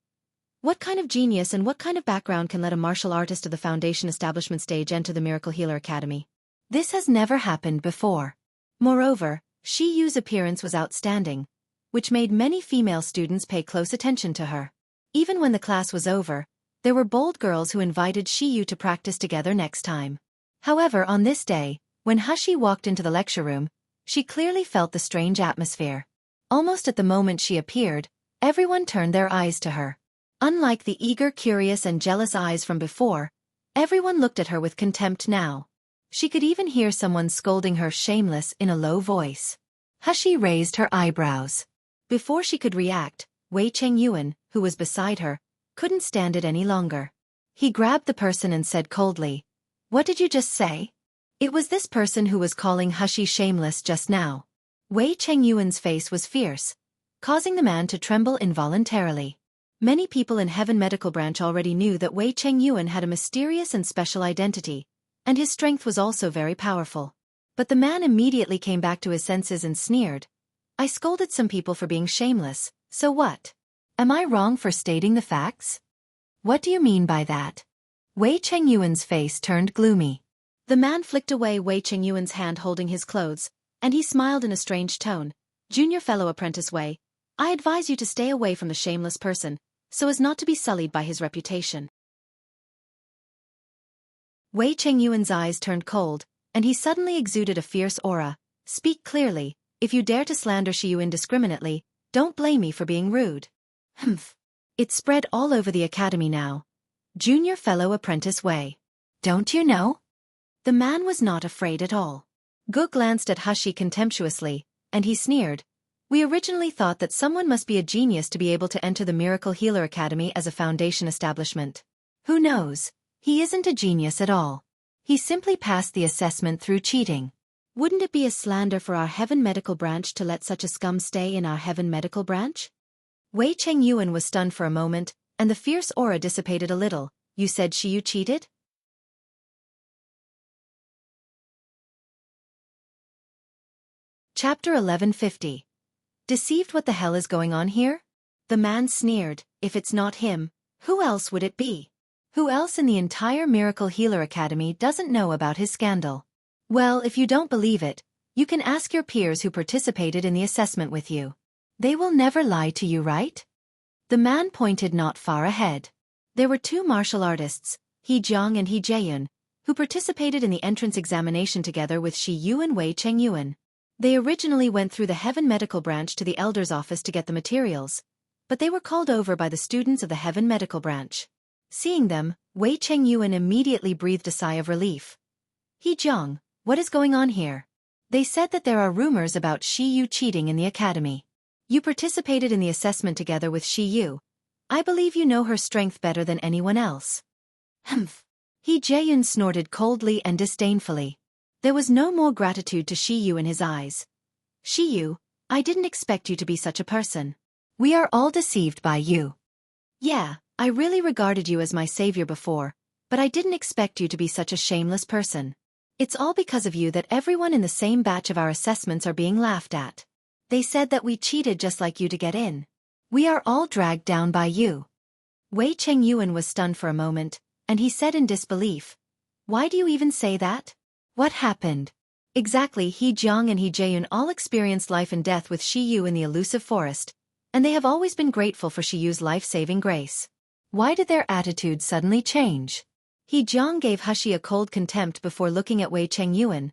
What kind of genius and what kind of background can let a martial artist of the foundation establishment stage enter the Miracle Healer Academy? This has never happened before. Moreover, Shiyu's appearance was outstanding, which made many female students pay close attention to her. Even when the class was over, there were bold girls who invited Shiyu to practice together next time. However, on this day, when Hashi walked into the lecture room, she clearly felt the strange atmosphere. Almost at the moment she appeared, everyone turned their eyes to her. Unlike the eager, curious and jealous eyes from before, everyone looked at her with contempt now. She could even hear someone scolding her shameless in a low voice. Hashi raised her eyebrows. Before she could react, Wei Chengyuan, who was beside her, couldn't stand it any longer. He grabbed the person and said coldly, "What did you just say?" It was this person who was calling Hashi shameless just now. Wei Chengyuan's face was fierce, causing the man to tremble involuntarily. Many people in Heaven Medical Branch already knew that Wei Chengyuan had a mysterious and special identity, and his strength was also very powerful. But the man immediately came back to his senses and sneered. "I scolded some people for being shameless, so what? Am I wrong for stating the facts? What do you mean by that?" Wei Chengyuan's face turned gloomy. The man flicked away Wei Chengyuan's hand holding his clothes, and he smiled in a strange tone. "Junior fellow apprentice Wei, I advise you to stay away from the shameless person, so as not to be sullied by his reputation." Wei Chengyuan's eyes turned cold, and he suddenly exuded a fierce aura. "Speak clearly, if you dare to slander Shiyu indiscriminately, don't blame me for being rude." Humph. It spread all over the academy now. Junior fellow apprentice Wei. Don't you know? The man was not afraid at all. Gu glanced at Hashi contemptuously, and he sneered. "We originally thought that someone must be a genius to be able to enter the Miracle Healer Academy as a foundation establishment. Who knows? He isn't a genius at all. He simply passed the assessment through cheating. Wouldn't it be a slander for our Heaven Medical Branch to let such a scum stay in our Heaven Medical Branch?" Wei Chengyuan was stunned for a moment, and the fierce aura dissipated a little. "You said Shiyu cheated?" Chapter 1150. Deceived? What the hell is going on here? The man sneered. "If it's not him, who else would it be? Who else in the entire Miracle Healer Academy doesn't know about his scandal? Well, if you don't believe it, you can ask your peers who participated in the assessment with you. They will never lie to you, right?" The man pointed not far ahead. There were 2 martial artists, He Jiang and He Jaeyun, who participated in the entrance examination together with Shiyu and Wei Chengyuan. They originally went through the Heaven Medical Branch to the Elder's office to get the materials, but they were called over by the students of the Heaven Medical Branch. Seeing them, Wei Chengyuan immediately breathed a sigh of relief. "He Jiang, what is going on here? They said that there are rumors about Shiyu cheating in the academy. You participated in the assessment together with Shiyu. I believe you know her strength better than anyone else." Humph. He Jaeyun snorted coldly and disdainfully. There was no more gratitude to Shiyu in his eyes. Shiyu, I didn't expect you to be such a person. We are all deceived by you. Yeah, I really regarded you as my savior before, but I didn't expect you to be such a shameless person. It's all because of you that everyone in the same batch of our assessments are being laughed at. They said that we cheated just like you to get in. We are all dragged down by you. Wei Chengyuan was stunned for a moment, and he said in disbelief, Why do you even say that? What happened? Exactly, He Jiang and He Jaeyun all experienced life and death with Shiyu in the elusive forest, and they have always been grateful for Shiyu's life-saving grace. Why did their attitudes suddenly change? He Jiang gave Hushi a cold contempt before looking at Wei Chengyuan.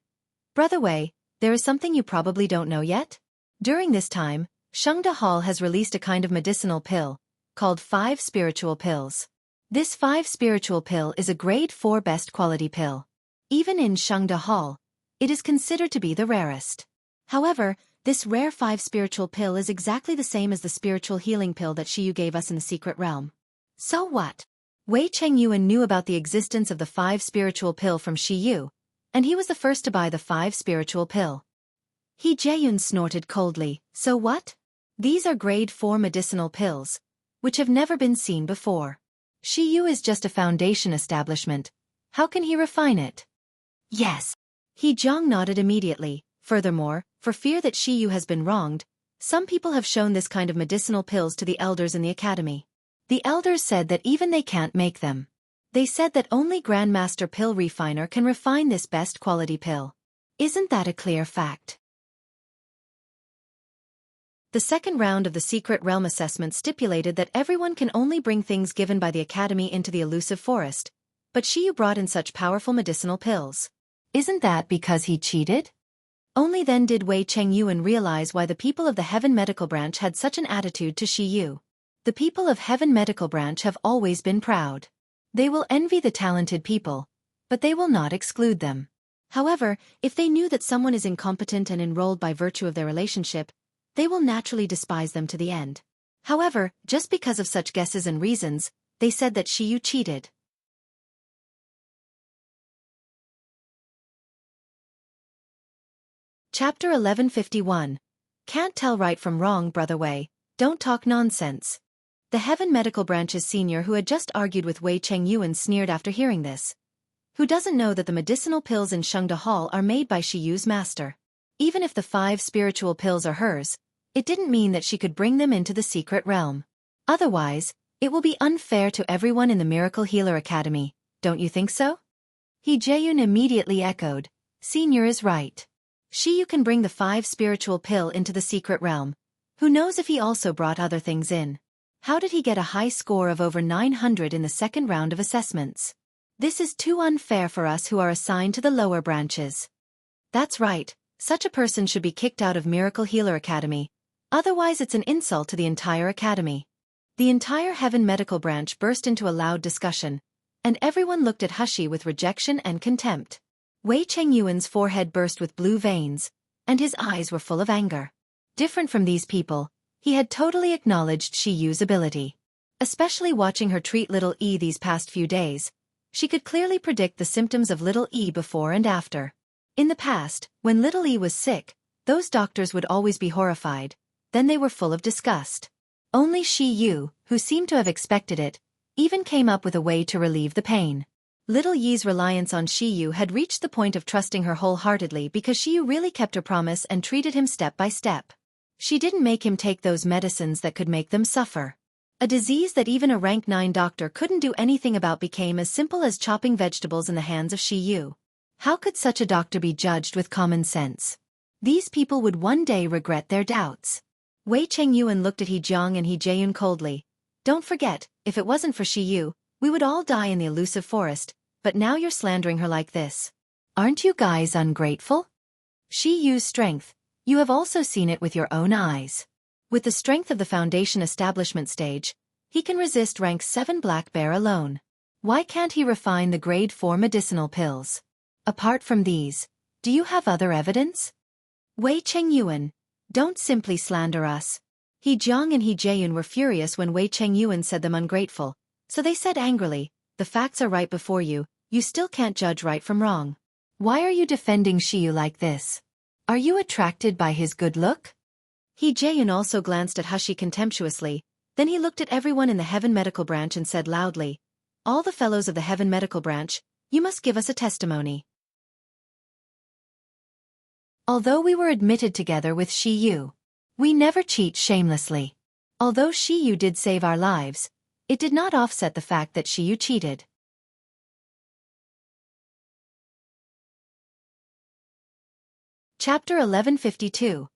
Brother Wei, there is something you probably don't know yet? During this time, Shengde Hall has released a kind of medicinal pill, called 5 spiritual pills. This 5 spiritual pill is a grade 4 best quality pill. Even in Shengde Hall, it is considered to be the rarest. However, this rare 5 spiritual pill is exactly the same as the spiritual healing pill that Shiyu gave us in the secret realm. So what? Wei Chengyuan knew about the existence of the 5 spiritual pill from Shiyu, and he was the first to buy the 5 spiritual pill. He Jaeyun snorted coldly, so what? These are grade 4 medicinal pills, which have never been seen before. Shiyu is just a foundation establishment. How can he refine it? Yes. He Jiang nodded immediately. Furthermore, for fear that Shiyu has been wronged, some people have shown this kind of medicinal pills to the elders in the academy. The elders said that even they can't make them. They said that only Grandmaster Pill Refiner can refine this best quality pill. Isn't that a clear fact? The second round of the Secret Realm assessment stipulated that everyone can only bring things given by the academy into the elusive forest, but Shiyu brought in such powerful medicinal pills. Isn't that because he cheated? Only then did Wei Chengyuan realize why the people of the Heaven Medical Branch had such an attitude to Shiyu. The people of Heaven Medical Branch have always been proud. They will envy the talented people, but they will not exclude them. However, if they knew that someone is incompetent and enrolled by virtue of their relationship, they will naturally despise them to the end. However, just because of such guesses and reasons, they said that Shiyu cheated. Chapter 1151. Can't tell right from wrong, Brother Wei. Don't talk nonsense. The Heaven Medical Branch's senior who had just argued with Wei Chengyuan sneered after hearing this. Who doesn't know that the medicinal pills in Shengde Hall are made by Shiyu's master? Even if the 5 spiritual pills are hers, it didn't mean that she could bring them into the secret realm. Otherwise, it will be unfair to everyone in the Miracle Healer Academy, don't you think so? He Jaeyun immediately echoed, Senior is right. Shiyu can bring the 5 spiritual pill into the secret realm. Who knows if he also brought other things in? How did he get a high score of over 900 in the second round of assessments? This is too unfair for us who are assigned to the lower branches. That's right, such a person should be kicked out of Miracle Healer Academy, otherwise it's an insult to the entire academy. The entire Heaven Medical Branch burst into a loud discussion, and everyone looked at Hushi with rejection and contempt. Wei Chengyuan's forehead burst with blue veins, and his eyes were full of anger. Different from these people, he had totally acknowledged Shiyu's ability. Especially watching her treat little E these past few days, she could clearly predict the symptoms of little E before and after. In the past, when little E was sick, those doctors would always be horrified, then they were full of disgust. Only Shiyu, who seemed to have expected it, even came up with a way to relieve the pain. Little Yi's reliance on Shiyu had reached the point of trusting her wholeheartedly because Shiyu really kept her promise and treated him step by step. She didn't make him take those medicines that could make them suffer. A disease that even a rank 9 doctor couldn't do anything about became as simple as chopping vegetables in the hands of Shiyu. How could such a doctor be judged with common sense? These people would one day regret their doubts. Wei Chengyuan looked at He Jiang and He Jaeyun coldly. Don't forget, if it wasn't for Shiyu, we would all die in the elusive forest, but now you're slandering her like this. Aren't you guys ungrateful? Shiyu's strength, you have also seen it with your own eyes. With the strength of the Foundation Establishment stage, he can resist rank 7 Black Bear alone. Why can't he refine the grade 4 medicinal pills? Apart from these, do you have other evidence? Wei Chengyuan, don't simply slander us. He Jiang and He Jaeyun were furious when Wei Chengyuan said them ungrateful, so they said angrily, the facts are right before you, you still can't judge right from wrong. Why are you defending Shiyu like this? Are you attracted by his good look? He Jaeyoon also glanced at Hushi contemptuously, then he looked at everyone in the Heaven Medical Branch and said loudly, "All the fellows of the Heaven Medical Branch, you must give us a testimony." Although we were admitted together with Shiyu, we never cheat shamelessly. Although Shiyu did save our lives, it did not offset the fact that Shiyu cheated. Chapter 1152.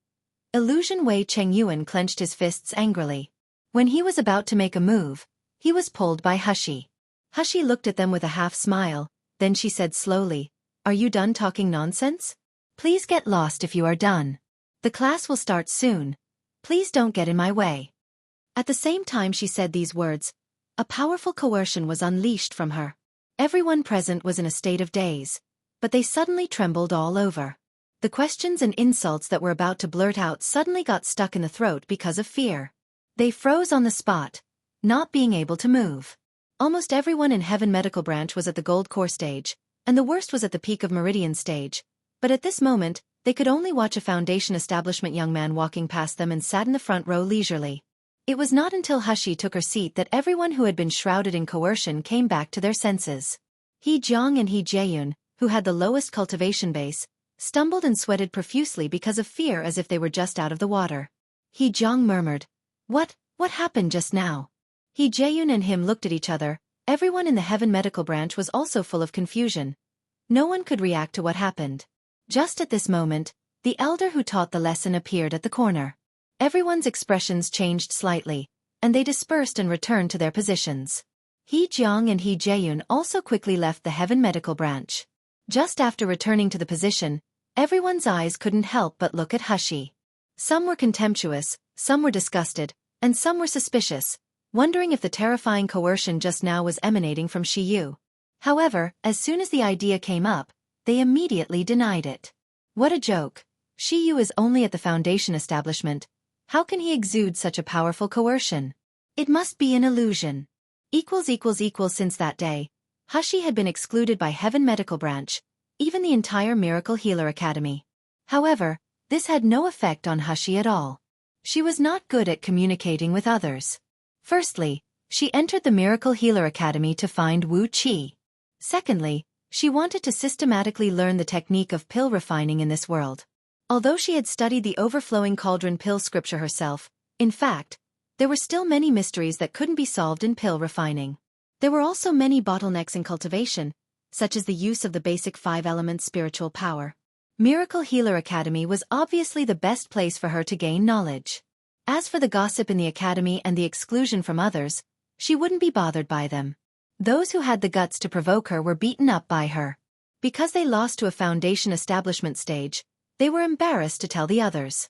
Illusion. Wei Chengyuan clenched his fists angrily. When he was about to make a move, he was pulled by Hushi. Hushi looked at them with a half smile, then she said slowly, "Are you done talking nonsense? Please get lost if you are done. The class will start soon. Please don't get in my way." At the same time she said these words, a powerful coercion was unleashed from her. Everyone present was in a state of daze, but they suddenly trembled all over. The questions and insults that were about to blurt out suddenly got stuck in the throat because of fear. They froze on the spot, not being able to move. Almost everyone in Heaven Medical Branch was at the Gold Core stage, and the worst was at the peak of Meridian stage, but at this moment, they could only watch a Foundation establishment young man walking past them and sat in the front row leisurely. It was not until Hushi took her seat that everyone who had been shrouded in coercion came back to their senses. He Jeong and He Jaeyoon, who had the lowest cultivation base, stumbled and sweated profusely because of fear as if they were just out of the water. He Jeong murmured, What happened just now?" He Jaeyoon and him looked at each other. Everyone in the Heaven Medical Branch was also full of confusion. No one could react to what happened. Just at this moment, the elder who taught the lesson appeared at the corner. Everyone's expressions changed slightly, and they dispersed and returned to their positions. He Jeong and He Jaeyoon also quickly left the Heaven Medical Branch. Just after returning to the position, everyone's eyes couldn't help but look at Hushi. Some were contemptuous, some were disgusted, and some were suspicious, wondering if the terrifying coercion just now was emanating from Shiyu. However, as soon as the idea came up, they immediately denied it. What a joke. Shiyu is only at the Foundation establishment. How can he exude such a powerful coercion? It must be an illusion. Since that day, Hushi had been excluded by Heaven Medical Branch, even the entire Miracle Healer Academy. However, this had no effect on Hushi at all. She was not good at communicating with others. Firstly, she entered the Miracle Healer Academy to find Wu Qi. Secondly, she wanted to systematically learn the technique of pill refining in this world. Although she had studied the overflowing cauldron pill scripture herself, in fact, there were still many mysteries that couldn't be solved in pill refining. There were also many bottlenecks in cultivation, such as the use of the basic 5-element spiritual power. Miracle Healer Academy was obviously the best place for her to gain knowledge. As for the gossip in the academy and the exclusion from others, she wouldn't be bothered by them. Those who had the guts to provoke her were beaten up by her. Because they lost to a Foundation establishment stage, they were embarrassed to tell the others.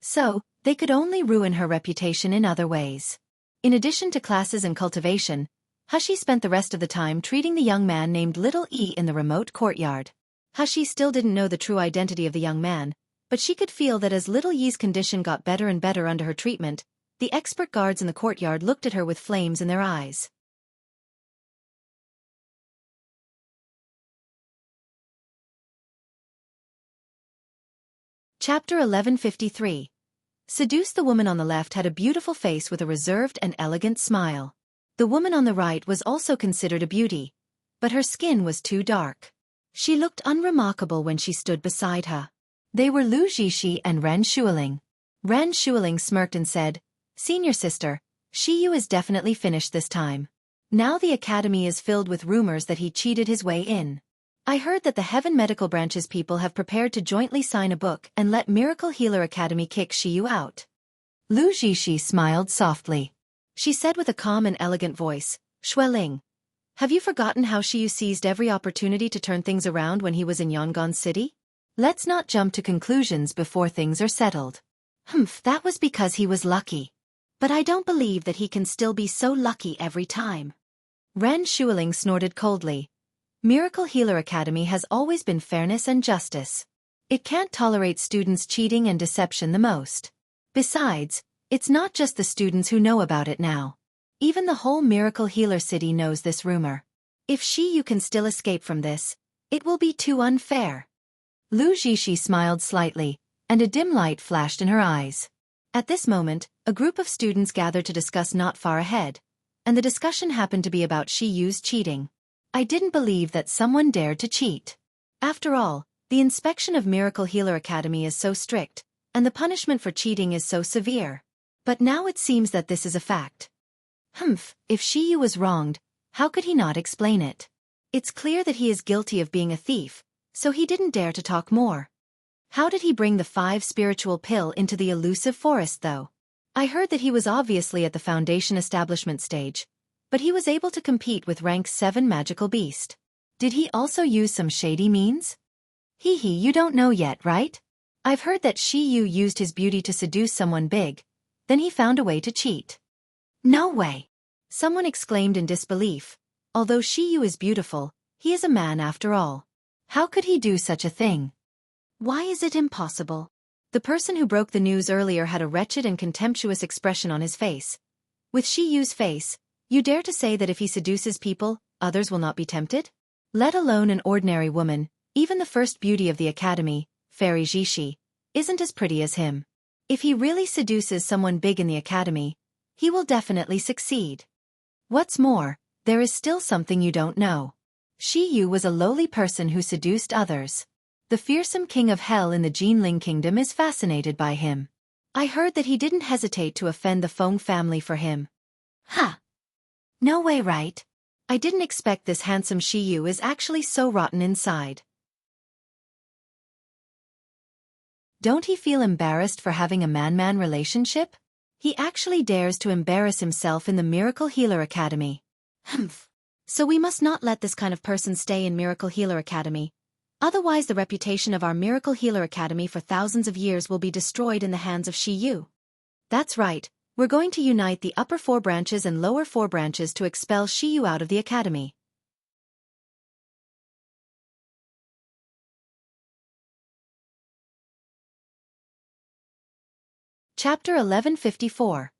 So, they could only ruin her reputation in other ways. In addition to classes and cultivation, Hushi spent the rest of the time treating the young man named Little E in the remote courtyard. Hushi still didn't know the true identity of the young man, but she could feel that as Little Ye's condition got better and better under her treatment, the expert guards in the courtyard looked at her with flames in their eyes. Chapter 1153. Seduce. The woman on the left had a beautiful face with a reserved and elegant smile. The woman on the right was also considered a beauty, but her skin was too dark. She looked unremarkable when she stood beside her. They were Lu Jishi and Ren Shuiling. Ren Shuiling smirked and said, "Senior sister, Shiyu is definitely finished this time. Now the academy is filled with rumors that he cheated his way in. I heard that the Heaven Medical Branch's people have prepared to jointly sign a book and let Miracle Healer Academy kick Shiyu out." Lu Jishi smiled softly. She said with a calm and elegant voice, "Shuiling, have you forgotten how Shiyu seized every opportunity to turn things around when he was in Yangon City? Let's not jump to conclusions before things are settled." That was because he was lucky. But I don't believe that he can still be so lucky every time." Ren Shuiling snorted coldly. Miracle Healer Academy has always been fairness and justice. It can't tolerate students cheating and deception the most. Besides, it's not just the students who know about it now. Even the whole Miracle Healer City knows this rumor. If Shi Yu can still escape from this, it will be too unfair. Lu Zixi smiled slightly, and a dim light flashed in her eyes. At this moment, a group of students gathered to discuss not far ahead, and the discussion happened to be about Shi Yu's cheating. I didn't believe that someone dared to cheat. After all, the inspection of Miracle Healer Academy is so strict, and the punishment for cheating is so severe. But now it seems that this is a fact. If Shi Yu was wronged, how could he not explain it? It's clear that he is guilty of being a thief, so he didn't dare to talk more. How did he bring the 5 spiritual pill into the elusive forest though? I heard that he was obviously at the foundation establishment stage, but he was able to compete with rank 7 magical beast. Did he also use some shady means? You don't know yet, right? I've heard that Shi Yu used his beauty to seduce someone big, then he found a way to cheat. No way! Someone exclaimed in disbelief. Although Shi Yu is beautiful, he is a man after all. How could he do such a thing? Why is it impossible? The person who broke the news earlier had a wretched and contemptuous expression on his face. With Shi Yu's face, you dare to say that if he seduces people, others will not be tempted? Let alone an ordinary woman, even the first beauty of the academy, Fairy Zixi, isn't as pretty as him. If he really seduces someone big in the academy, he will definitely succeed. What's more, there is still something you don't know. Shi Yu was a lowly person who seduced others. The fearsome king of hell in the Jinling kingdom is fascinated by him. I heard that he didn't hesitate to offend the Feng family for him. No way, right? I didn't expect this handsome Shi Yu is actually so rotten inside. Don't he feel embarrassed for having a man-man relationship? He actually dares to embarrass himself in the Miracle Healer Academy. So we must not let this kind of person stay in Miracle Healer Academy. Otherwise the reputation of our Miracle Healer Academy for thousands of years will be destroyed in the hands of Shi Yu. That's right, we're going to unite the upper 4 branches and lower 4 branches to expel Shi Yu out of the academy. Chapter 1154.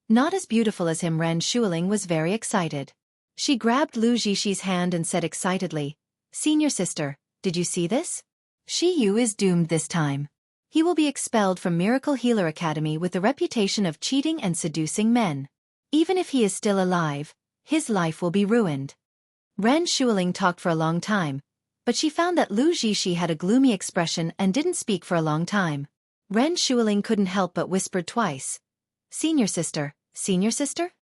Not as beautiful as him. Ren Shuling was very excited. She grabbed Lu Zixi's hand and said excitedly, "Senior sister, did you see this? Shi Yu is doomed this time. He will be expelled from Miracle Healer Academy with the reputation of cheating and seducing men. Even if he is still alive, his life will be ruined." Ren Shuling talked for a long time, but she found that Lu Zixi had a gloomy expression and didn't speak for a long time. Ren Shuling couldn't help but whispered twice, "Senior sister, senior sister?"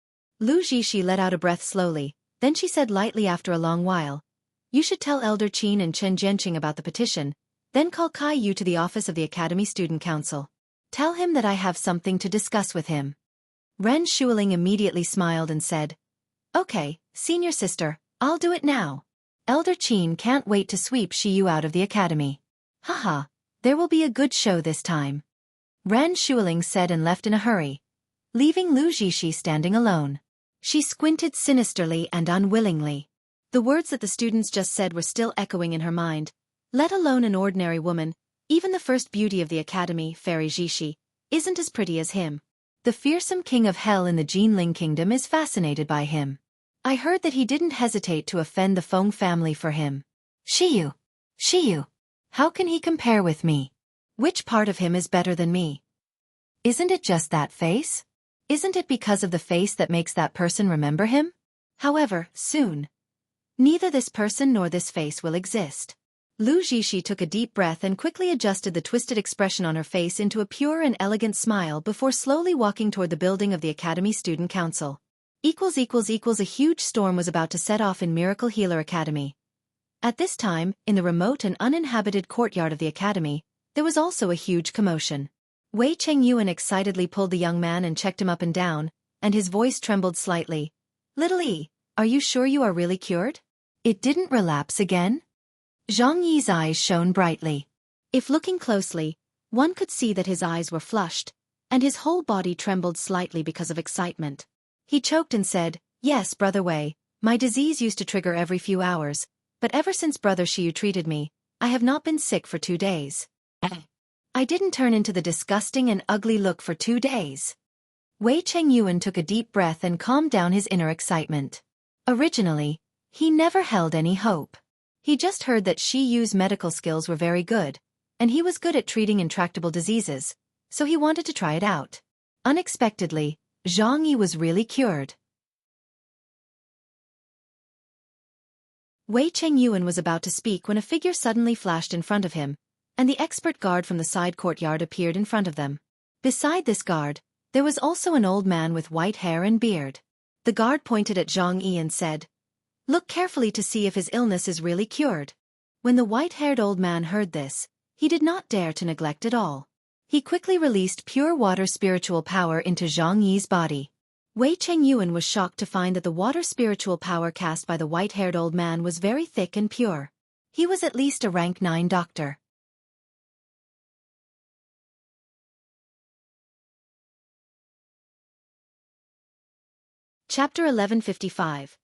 Lu Zixi let out a breath slowly, then she said lightly after a long while, "You should tell Elder Qin and Chen Jianqing about the petition, then call Kai Yu to the office of the Academy Student Council. Tell him that I have something to discuss with him." Ren Shuling immediately smiled and said, "Okay, senior sister, I'll do it now. Elder Qin can't wait to sweep Shi Yu out of the academy. Haha, there will be a good show this time." Ren Shuling said and left in a hurry, leaving Lu Zixi standing alone. She squinted sinisterly and unwillingly. The words that the students just said were still echoing in her mind. Let alone an ordinary woman, even the first beauty of the academy, Fairy Zixi, isn't as pretty as him. The fearsome king of hell in the Jinling kingdom is fascinated by him. I heard that he didn't hesitate to offend the Feng family for him. Shi Yu, how can he compare with me? Which part of him is better than me? Isn't it just that face? Isn't it because of the face that makes that person remember him? However, soon, neither this person nor this face will exist. Lu Zixi took a deep breath and quickly adjusted the twisted expression on her face into a pure and elegant smile before slowly walking toward the building of the Academy Student Council. A huge storm was about to set off in Miracle Healer Academy. At this time, in the remote and uninhabited courtyard of the academy, there was also a huge commotion. Wei Chengyuan excitedly pulled the young man and checked him up and down, and his voice trembled slightly. "Little E, are you sure you are really cured? It didn't relapse again?" Zhang Yi's eyes shone brightly. If looking closely, one could see that his eyes were flushed, and his whole body trembled slightly because of excitement. He choked and said, "Yes, Brother Wei, my disease used to trigger every few hours, but ever since Brother Shiyu treated me, I have not been sick for 2 days. I didn't turn into the disgusting and ugly look for 2 days." Wei Chengyuan took a deep breath and calmed down his inner excitement. Originally, He never held any hope. He just heard that Shi Yu's medical skills were very good, and he was good at treating intractable diseases, so he wanted to try it out. Unexpectedly, Zhang Yi was really cured. Wei Chengyuan was about to speak when a figure suddenly flashed in front of him, and the expert guard from the side courtyard appeared in front of them. Beside this guard, there was also an old man with white hair and beard. The guard pointed at Zhang Yi and said, "Look carefully to see if his illness is really cured." When the white-haired old man heard this, he did not dare to neglect it all. He quickly released pure water spiritual power into Zhang Yi's body. Wei Chengyuan was shocked to find that the water spiritual power cast by the white-haired old man was very thick and pure. He was at least a rank 9 doctor. Chapter 1155.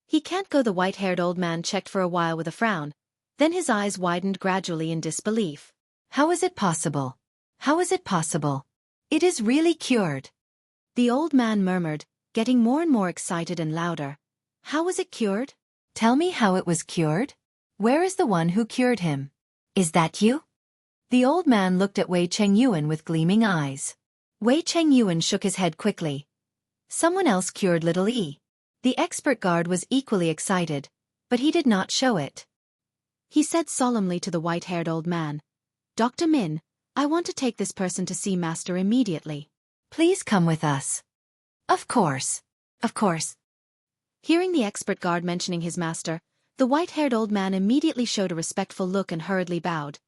He can't go. The white-haired old man checked for a while with a frown, then his eyes widened gradually in disbelief. How is it possible? How is it possible? It is really cured. The old man murmured, getting more and more excited and louder. How was it cured? Tell me how it was cured? Where is the one who cured him? Is that you? The old man looked at Wei Chengyuan with gleaming eyes. Wei Chengyuan shook his head quickly. Someone else cured little E. The expert guard was equally excited, but he did not show it. He said solemnly to the white-haired old man, "Dr. Min, I want to take this person to see Master immediately. Please come with us." Of course. Of course. Hearing the expert guard mentioning his master, the white-haired old man immediately showed a respectful look and hurriedly bowed.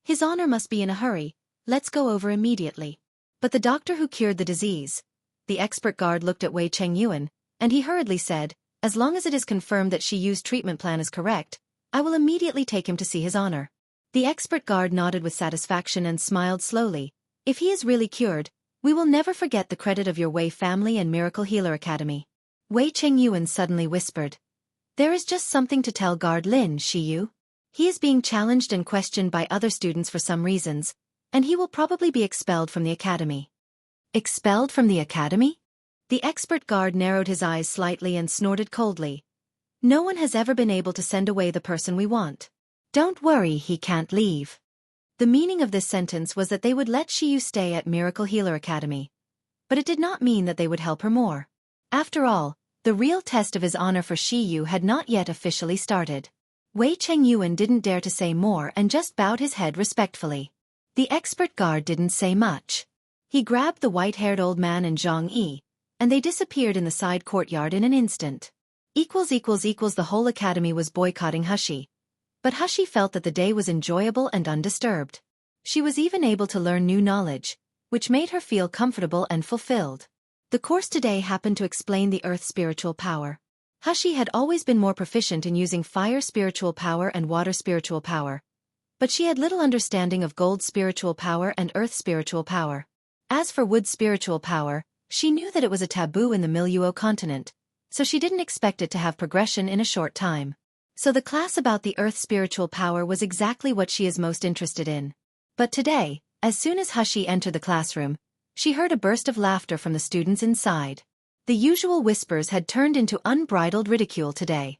His honor must be in a hurry, let's go over immediately. But the doctor who cured the disease. The expert guard looked at Wei Chengyuan, and he hurriedly said, "As long as it is confirmed that Shi Yu's treatment plan is correct, I will immediately take him to see his honor." The expert guard nodded with satisfaction and smiled slowly. "If he is really cured, we will never forget the credit of your Wei family and Miracle Healer Academy." Wei Chengyuan suddenly whispered, "There is just something to tell Guard Lin Shi Yu. He is being challenged and questioned by other students for some reasons, and he will probably be expelled from the academy." Expelled from the academy? The expert guard narrowed his eyes slightly and snorted coldly. "No one has ever been able to send away the person we want. Don't worry, he can't leave." The meaning of this sentence was that they would let Shi Yu stay at Miracle Healer Academy. But it did not mean that they would help her more. After all, the real test of his honor for Shi Yu had not yet officially started. Wei Chengyuan didn't dare to say more and just bowed his head respectfully. The expert guard didn't say much. He grabbed the white-haired old man and Zhang Yi, and they disappeared in the side courtyard in an instant. The whole academy was boycotting Hushi. But Hushi felt that the day was enjoyable and undisturbed. She was even able to learn new knowledge, which made her feel comfortable and fulfilled. The course today happened to explain the earth spiritual power. Hushi had always been more proficient in using fire spiritual power and water spiritual power. But she had little understanding of gold spiritual power and earth spiritual power. As for wood spiritual power, she knew that it was a taboo in the Miluo continent, so she didn't expect it to have progression in a short time. So the class about the earth spiritual power was exactly what she is most interested in. But today, as soon as Hushi entered the classroom, she heard a burst of laughter from the students inside. The usual whispers had turned into unbridled ridicule today.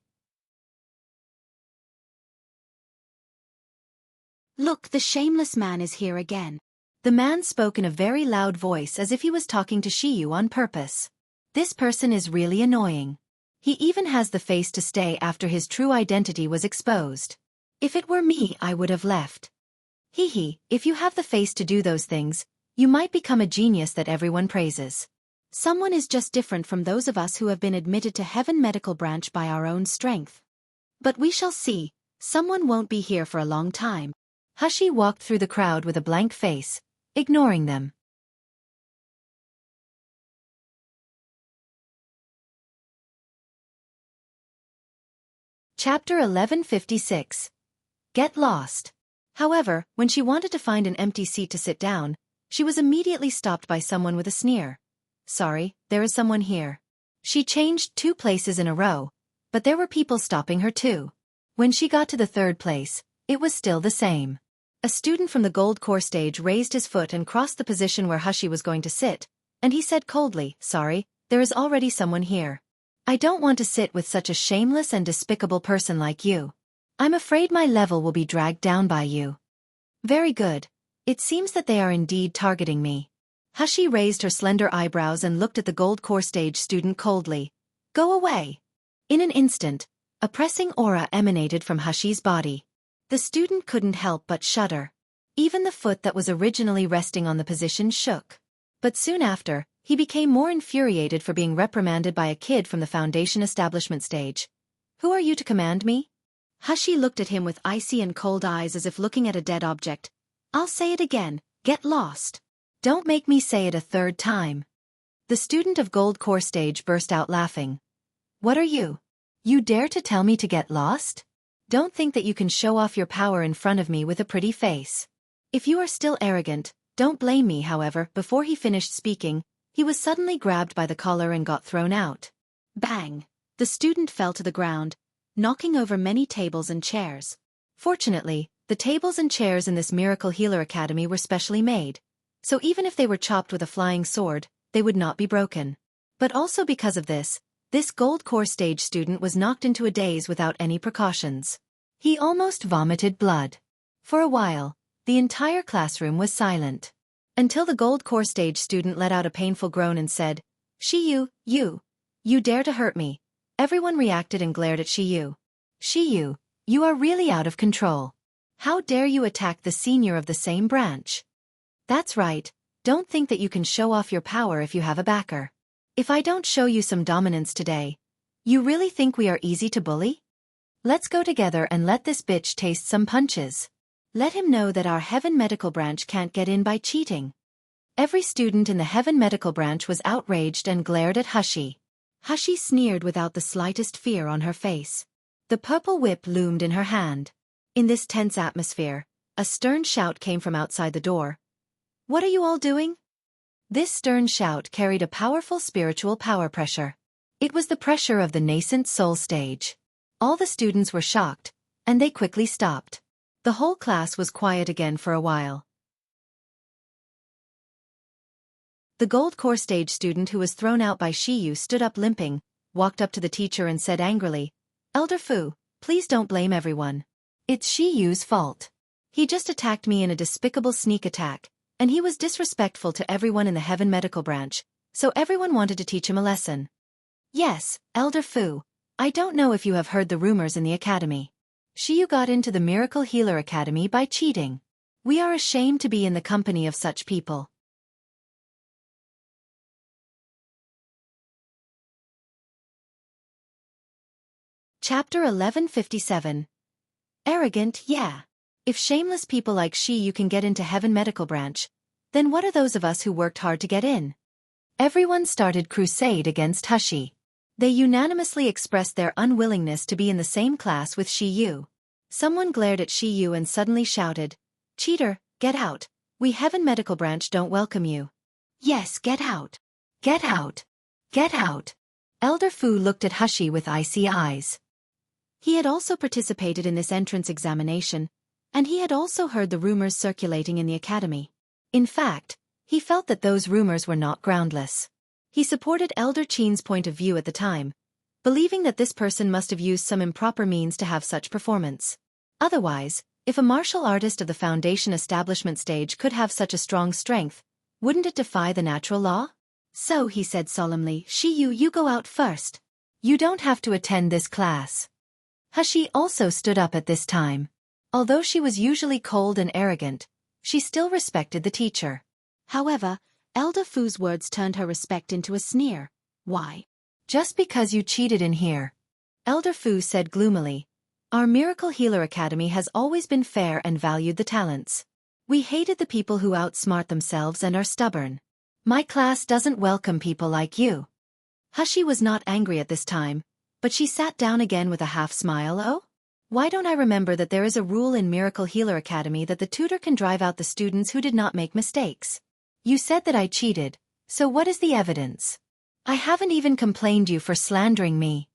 "Look, the shameless man is here again." The man spoke in a very loud voice as if he was talking to Shi Yu on purpose. "This person is really annoying. He even has the face to stay after his true identity was exposed. If it were me, I would have left. Hee, if you have the face to do those things, you might become a genius that everyone praises. Someone is just different from those of us who have been admitted to Heaven Medical Branch by our own strength. But we shall see, someone won't be here for a long time." Hushi walked through the crowd with a blank face, ignoring them. Chapter 1156. Get Lost. However, when she wanted to find an empty seat to sit down, she was immediately stopped by someone with a sneer. "Sorry, there is someone here." She changed 2 places in a row, but there were people stopping her too. When she got to the 3rd place, it was still the same. A student from the gold core stage raised his foot and crossed the position where Hushi was going to sit, and he said coldly, "Sorry, there is already someone here." I don't want to sit with such a shameless and despicable person like you. I'm afraid my level will be dragged down by you. Very good. It seems that they are indeed targeting me. Hashi raised her slender eyebrows and looked at the gold core stage student coldly. Go away. In an instant, a pressing aura emanated from Hashi's body. The student couldn't help but shudder. Even the foot that was originally resting on the position shook. But soon after, he became more infuriated for being reprimanded by a kid from the Foundation establishment stage. Who are you to command me? Hashi looked at him with icy and cold eyes as if looking at a dead object. I'll say it again, get lost. Don't make me say it a third time. The student of gold core stage burst out laughing. What are you? You dare to tell me to get lost? Don't think that you can show off your power in front of me with a pretty face. If you are still arrogant, don't blame me. However, before he finished speaking, he was suddenly grabbed by the collar and got thrown out. Bang! The student fell to the ground, knocking over many tables and chairs. Fortunately, the tables and chairs in this Miracle Healer Academy were specially made, so even if they were chopped with a flying sword, they would not be broken. But also because of this gold core stage student was knocked into a daze without any precautions. He almost vomited blood. For a while, the entire classroom was silent. Until the gold core stage student let out a painful groan and said, Shiyu, you dare to hurt me. Everyone reacted and glared at Shiyu. Shiyu, you are really out of control. How dare you attack the senior of the same branch? That's right, don't think that you can show off your power if you have a backer. If I don't show you some dominance today, you really think we are easy to bully? Let's go together and let this bitch taste some punches. Let him know that our Heaven Medical Branch can't get in by cheating. Every student in the Heaven Medical Branch was outraged and glared at Hashi. Hashi sneered without the slightest fear on her face. The purple whip loomed in her hand. In this tense atmosphere, a stern shout came from outside the door. What are you all doing? This stern shout carried a powerful spiritual power pressure. It was the pressure of the nascent soul stage. All the students were shocked, and they quickly stopped. The whole class was quiet again for a while. The gold core stage student who was thrown out by Shiyu stood up limping, walked up to the teacher and said angrily, Elder Fu, please don't blame everyone. It's Shiyu's fault. He just attacked me in a despicable sneak attack, and he was disrespectful to everyone in the Heaven Medical Branch, so everyone wanted to teach him a lesson. Yes, Elder Fu, I don't know if you have heard the rumors in the academy. Shiyu got into the Miracle Healer Academy by cheating. We are ashamed to be in the company of such people. Chapter 1157. Arrogant, yeah. If shameless people like Shiyu can get into Heaven Medical Branch, then what are those of us who worked hard to get in? Everyone started crusade against Hashi. They unanimously expressed their unwillingness to be in the same class with Shiyu. Someone glared at Shiyu and suddenly shouted, Cheater, get out. We Heaven Medical Branch don't welcome you. Yes, get out. Get out. Get out. Elder Fu looked at Hashi with icy eyes. He had also participated in this entrance examination, and he had also heard the rumors circulating in the academy. In fact, he felt that those rumors were not groundless. He supported Elder Qin's point of view at the time, believing that this person must have used some improper means to have such performance. Otherwise, if a martial artist of the Foundation establishment stage could have such a strong strength, wouldn't it defy the natural law? So he said solemnly, Shiyu, you go out first. You don't have to attend this class. Hashi also stood up at this time. Although she was usually cold and arrogant, she still respected the teacher. However, Elder Fu's words turned her respect into a sneer. Why? Just because you cheated in here. Elder Fu said gloomily. Our Miracle Healer Academy has always been fair and valued the talents. We hated the people who outsmart themselves and are stubborn. My class doesn't welcome people like you. Hashi was not angry at this time, but she sat down again with a half-smile. Oh? Why don't I remember that there is a rule in Miracle Healer Academy that the tutor can drive out the students who did not make mistakes? You said that I cheated, so what is the evidence? I haven't even complained you for slandering me.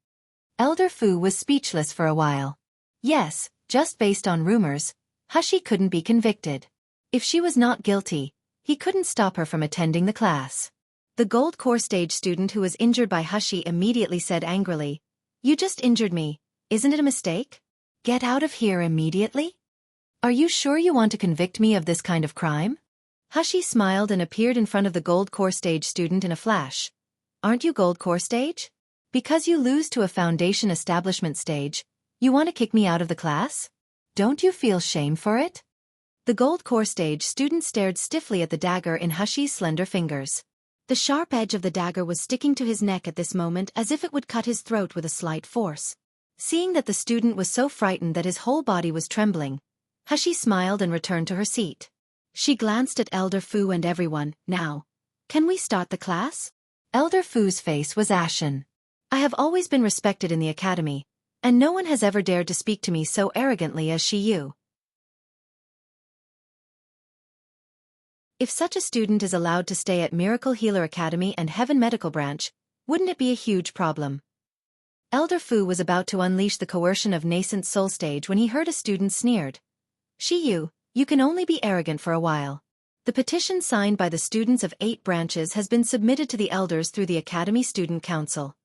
Elder Fu was speechless for a while. Yes, just based on rumors, Hashi couldn't be convicted. If she was not guilty, he couldn't stop her from attending the class. The gold core stage student who was injured by Hushi immediately said angrily, "You just injured me, isn't it a mistake? Get out of here immediately? Are you sure you want to convict me of this kind of crime?" Hushi smiled and appeared in front of the gold core stage student in a flash. "Aren't you gold core stage? Because you lose to a foundation establishment stage, you want to kick me out of the class? Don't you feel shame for it?" The gold core stage student stared stiffly at the dagger in Hushi's slender fingers. The sharp edge of the dagger was sticking to his neck at this moment as if it would cut his throat with a slight force. Seeing that the student was so frightened that his whole body was trembling, Hushi smiled and returned to her seat. She glanced at Elder Fu and everyone. "Now, can we start the class?" Elder Fu's face was ashen. "I have always been respected in the academy, and no one has ever dared to speak to me so arrogantly as Shiyu. If such a student is allowed to stay at Miracle Healer Academy and Heaven Medical Branch, wouldn't it be a huge problem?" Elder Fu was about to unleash the coercion of nascent soul stage when he heard a student sneered. "Shiyu, you can only be arrogant for a while. The petition signed by the students of 8 branches has been submitted to the elders through the Academy Student Council.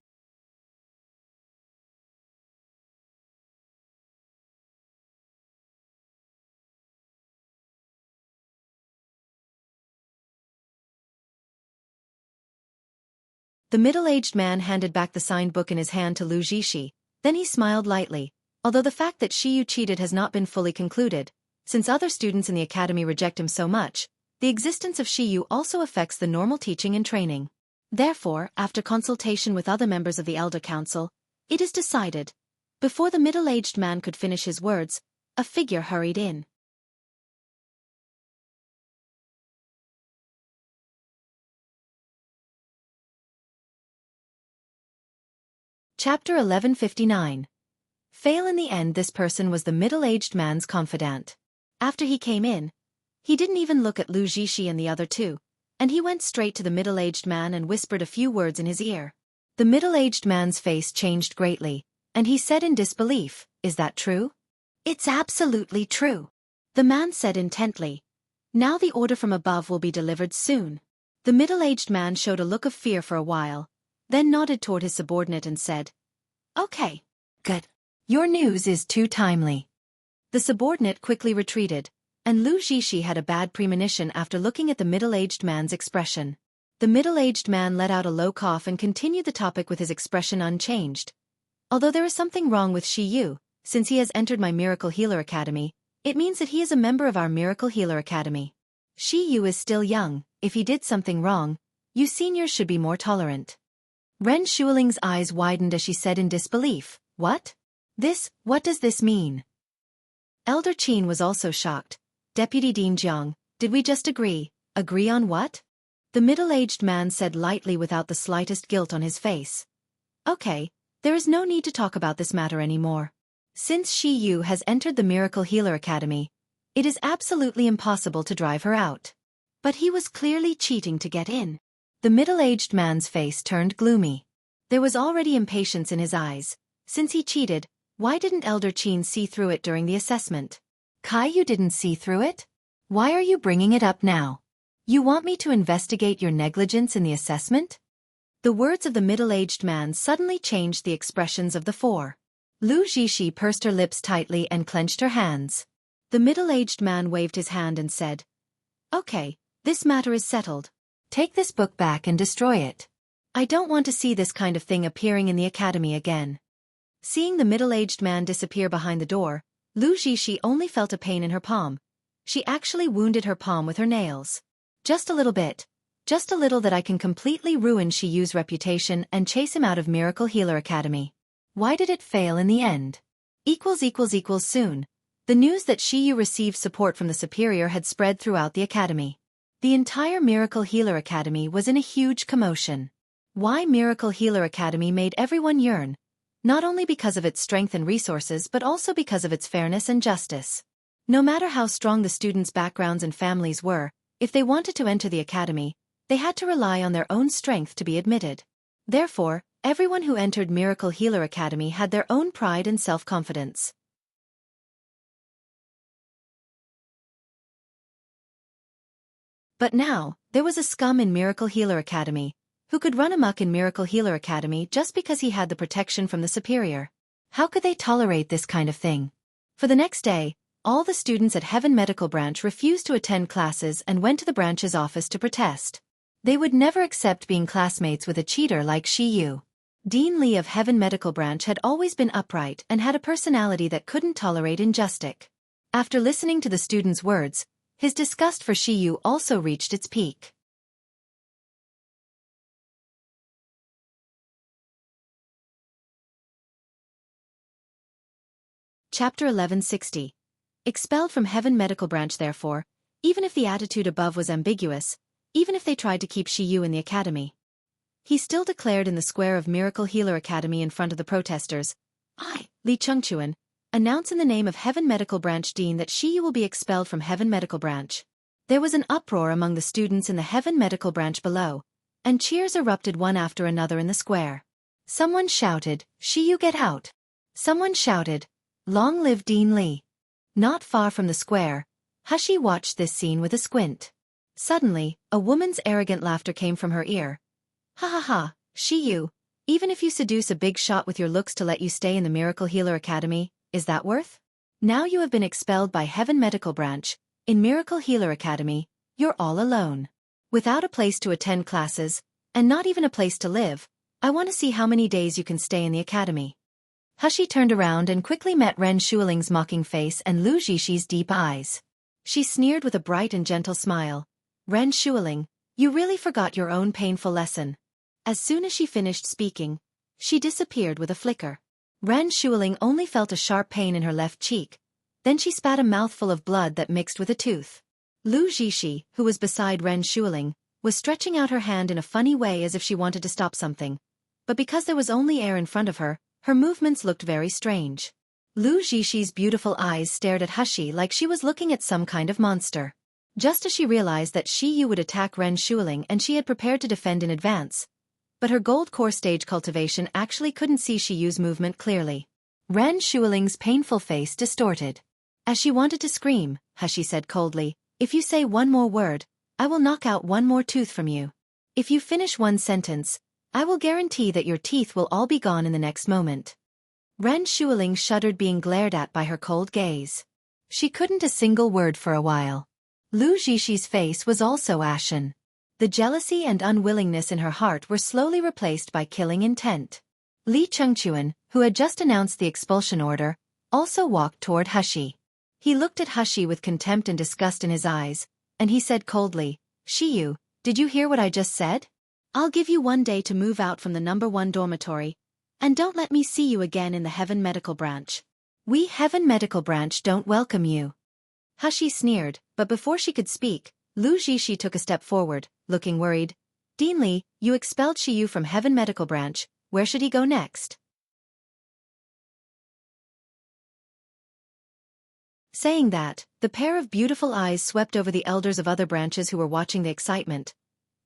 The middle-aged man handed back the signed book in his hand to Lu Jishi, then he smiled lightly, although the fact that Shiyu cheated has not been fully concluded. Since other students in the academy reject him so much, the existence of Shiyu also affects the normal teaching and training. Therefore, after consultation with other members of the Elder Council, it is decided. Before the middle-aged man could finish his words, a figure hurried in. Chapter 1159. Fail in the end. This person was the middle-aged man's confidant. After he came in, he didn't even look at Lu Jishi and the other two, and he went straight to the middle-aged man and whispered a few words in his ear. The middle-aged man's face changed greatly, and he said in disbelief, "Is that true?" "It's absolutely true," the man said intently. "Now the order from above will be delivered soon." The middle-aged man showed a look of fear for a while, then nodded toward his subordinate and said, "Okay. Good. Your news is too timely." The subordinate quickly retreated, and Lu Jishi had a bad premonition after looking at the middle-aged man's expression. The middle-aged man let out a low cough and continued the topic with his expression unchanged. "Although there is something wrong with Shiyu, since he has entered my Miracle Healer Academy, it means that he is a member of our Miracle Healer Academy. Shiyu is still young. If he did something wrong, you seniors should be more tolerant." Ren Shuiling's eyes widened as she said in disbelief, What does this mean?" Elder Qin was also shocked. "Deputy Dean Jiang, did we just agree on what?" The middle-aged man said lightly without the slightest guilt on his face. "Okay, there is no need to talk about this matter anymore. Since Shiyu has entered the Miracle Healer Academy, it is absolutely impossible to drive her out." "But he was clearly cheating to get in." The middle-aged man's face turned gloomy. There was already impatience in his eyes. Since he cheated, why didn't Elder Qin see through it during the assessment? "Kai, you didn't see through it? Why are you bringing it up now? You want me to investigate your negligence in the assessment?" The words of the middle-aged man suddenly changed the expressions of the four. Lu Jishi pursed her lips tightly and clenched her hands. The middle-aged man waved his hand and said, "Okay, this matter is settled. Take this book back and destroy it. I don't want to see this kind of thing appearing in the academy again." Seeing the middle-aged man disappear behind the door, Lu Jishi only felt a pain in her palm. She actually wounded her palm with her nails. "Just a little bit. Just a little that I can completely ruin Shiyu's reputation and chase him out of Miracle Healer Academy. Why did it fail in the end?" Soon. The news that Shiyu received support from the superior had spread throughout the academy. The entire Miracle Healer Academy was in a huge commotion. Why Miracle Healer Academy made everyone yearn, not only because of its strength and resources but also because of its fairness and justice. No matter how strong the students' backgrounds and families were, if they wanted to enter the academy, they had to rely on their own strength to be admitted. Therefore, everyone who entered Miracle Healer Academy had their own pride and self-confidence. But now, there was a scum in Miracle Healer Academy, who could run amok in Miracle Healer Academy just because he had the protection from the superior. How could they tolerate this kind of thing? For the next day, all the students at Heaven Medical Branch refused to attend classes and went to the branch's office to protest. They would never accept being classmates with a cheater like Shiyu. Dean Lee of Heaven Medical Branch had always been upright and had a personality that couldn't tolerate injustice. After listening to the students' words, his disgust for Shiyu also reached its peak. Chapter 1160. Expelled from Heaven Medical Branch. Therefore, even if the attitude above was ambiguous, even if they tried to keep Shiyu in the academy, he still declared in the square of Miracle Healer Academy in front of the protesters, "I, Lee Chungchuan, announce in the name of Heaven Medical Branch Dean that Shiyu will be expelled from Heaven Medical Branch." There was an uproar among the students in the Heaven Medical Branch below, and cheers erupted one after another in the square. Someone shouted, "Shiyu, get out!" Someone shouted, "Long live Dean Lee!" Not far from the square, Hashi watched this scene with a squint. Suddenly, a woman's arrogant laughter came from her ear. "Ha ha ha, Shiyu, even if you seduce a big shot with your looks to let you stay in the Miracle Healer Academy, is that worth? Now you have been expelled by Heaven Medical Branch. In Miracle Healer Academy, you're all alone. Without a place to attend classes, and not even a place to live, I want to see how many days you can stay in the academy." Hashi turned around and quickly met Ren Shuiling's mocking face and Lu Zhishi's deep eyes. She sneered with a bright and gentle smile. "Ren Shuiling, you really forgot your own painful lesson." As soon as she finished speaking, she disappeared with a flicker. Ren Shuiling only felt a sharp pain in her left cheek. Then she spat a mouthful of blood that mixed with a tooth. Lu Zhishi, who was beside Ren Shuiling, was stretching out her hand in a funny way as if she wanted to stop something. But because there was only air in front of her, her movements looked very strange. Lu Zhishi's beautiful eyes stared at Hashi like she was looking at some kind of monster. Just as she realized that Shiyu would attack Ren Shuiling and she had prepared to defend in advance. But her gold core stage cultivation actually couldn't see Shiyu's movement clearly. Ren Shuiling's painful face distorted. As she wanted to scream, Hashi said coldly, "If you say one more word, I will knock out one more tooth from you. If you finish one sentence, I will guarantee that your teeth will all be gone in the next moment." Ren Shuiling shuddered being glared at by her cold gaze. She couldn't a single word for a while. Lu Zhishi's face was also ashen. The jealousy and unwillingness in her heart were slowly replaced by killing intent. Lee Chungchuan, who had just announced the expulsion order, also walked toward Hashi. He looked at Hashi with contempt and disgust in his eyes, and he said coldly, "Shiyu, did you hear what I just said? I'll give you 1 day to move out from the number 1 dormitory, and don't let me see you again in the Heaven Medical Branch. We Heaven Medical Branch don't welcome you." Hashi sneered, but before she could speak, Lu Zhishi took a step forward, looking worried. "Dean Lee, you expelled Shiyu from Heaven Medical Branch, where should he go next?" Saying that, the pair of beautiful eyes swept over the elders of other branches who were watching the excitement.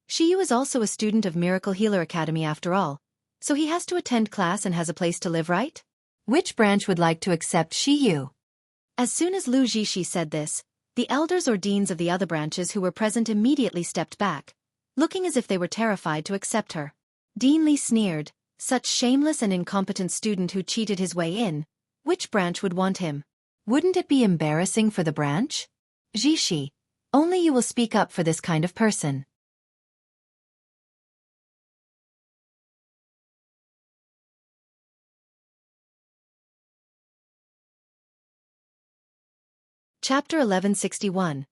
Shiyu is also a student of Miracle Healer Academy after all, so he has to attend class and has a place to live, right? Which branch would like to accept Shiyu? As soon as Lu Zhishi said this, the elders or deans of the other branches who were present immediately stepped back, looking as if they were terrified to accept her. Dean Lee sneered, "Such shameless and incompetent student who cheated his way in, which branch would want him? Wouldn't it be embarrassing for the branch? Zhishi, only you will speak up for this kind of person." Chapter 1161.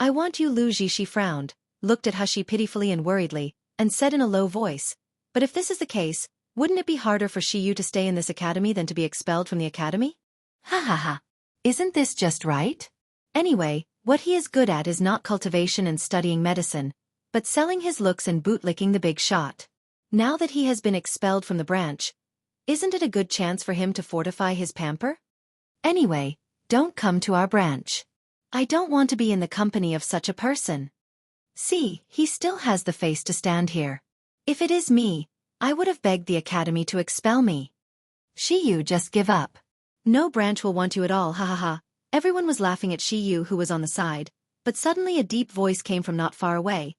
"I want you." Lu Zhishi frowned, looked at Hashi pitifully and worriedly, and said in a low voice, "But if this is the case, wouldn't it be harder for Shiyu to stay in this academy than to be expelled from the academy? Ha ha ha. Isn't this just right? Anyway, what he is good at is not cultivation and studying medicine, but selling his looks and bootlicking the big shot. Now that he has been expelled from the branch, isn't it a good chance for him to fortify his pamper? Anyway, don't come to our branch. I don't want to be in the company of such a person. See, he still has the face to stand here. If it is me, I would have begged the academy to expel me. Shiyu, just give up. No branch will want you at all, ha ha ha." Everyone was laughing at Shiyu, who was on the side, but suddenly a deep voice came from not far away.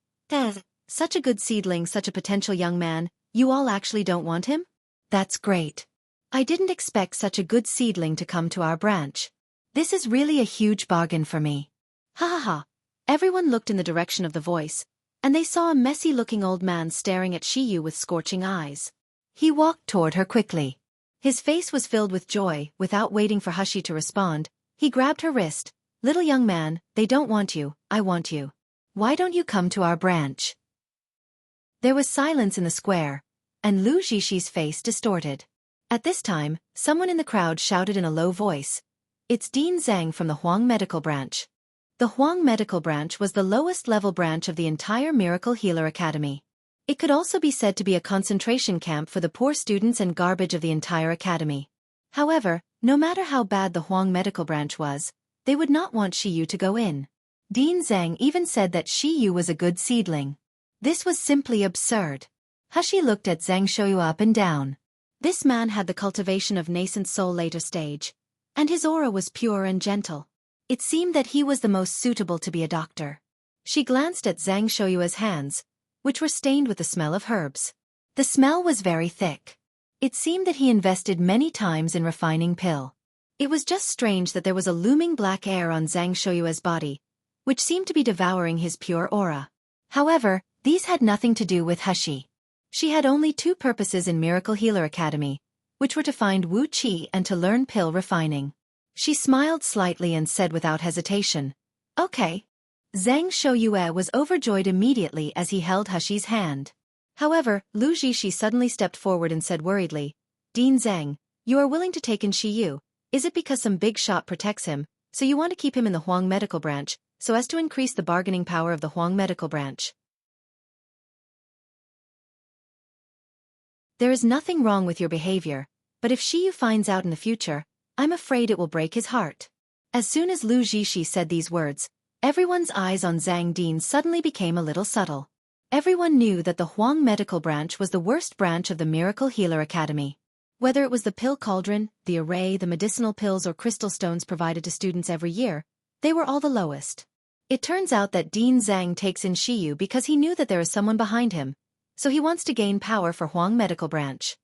Such a good seedling, such a potential young man, you all actually don't want him? That's great. I didn't expect such a good seedling to come to our branch. This is really a huge bargain for me. Ha ha ha. Everyone looked in the direction of the voice, and they saw a messy-looking old man staring at Shiyu with scorching eyes. He walked toward her quickly. His face was filled with joy. Without waiting for Hushi to respond, he grabbed her wrist. Little young man, they don't want you, I want you. Why don't you come to our branch? There was silence in the square, and Lu Jishi's face distorted. At this time, someone in the crowd shouted in a low voice. It's Dean Zhang from the Huang Medical Branch. The Huang Medical Branch was the lowest level branch of the entire Miracle Healer Academy. It could also be said to be a concentration camp for the poor students and garbage of the entire academy. However, no matter how bad the Huang Medical Branch was, they would not want Shiyu to go in. Dean Zhang even said that Shiyu was a good seedling. This was simply absurd. Hushi looked at Zhang Shouyu up and down. This man had the cultivation of nascent soul later stage, and his aura was pure and gentle. It seemed that he was the most suitable to be a doctor. She glanced at Zhang Shouyu's hands, which were stained with the smell of herbs. The smell was very thick. It seemed that he invested many times in refining pill. It was just strange that there was a looming black air on Zhang Shouyu's body, which seemed to be devouring his pure aura. However, these had nothing to do with Hushi. She had only two purposes in Miracle Healer Academy, which were to find Wu Qi and to learn pill refining. She smiled slightly and said without hesitation, "Okay." Zhang Shouyue was overjoyed immediately as he held Hushi's hand. However, Lu Jishi suddenly stepped forward and said worriedly, "Dean Zhang, you are willing to take in Shiyu. Is it because some big shot protects him, so you want to keep him in the Huang Medical Branch, so as to increase the bargaining power of the Huang Medical Branch?" There is nothing wrong with your behavior, but if Shiyu finds out in the future, I'm afraid it will break his heart. As soon as Lu Jishi said these words, everyone's eyes on Zhang Dean suddenly became a little subtle. Everyone knew that the Huang Medical Branch was the worst branch of the Miracle Healer Academy. Whether it was the pill cauldron, the array, the medicinal pills or crystal stones provided to students every year, they were all the lowest. It turns out that Dean Zhang takes in Shiyu because he knew that there is someone behind him, so he wants to gain power for Huang Medical Branch.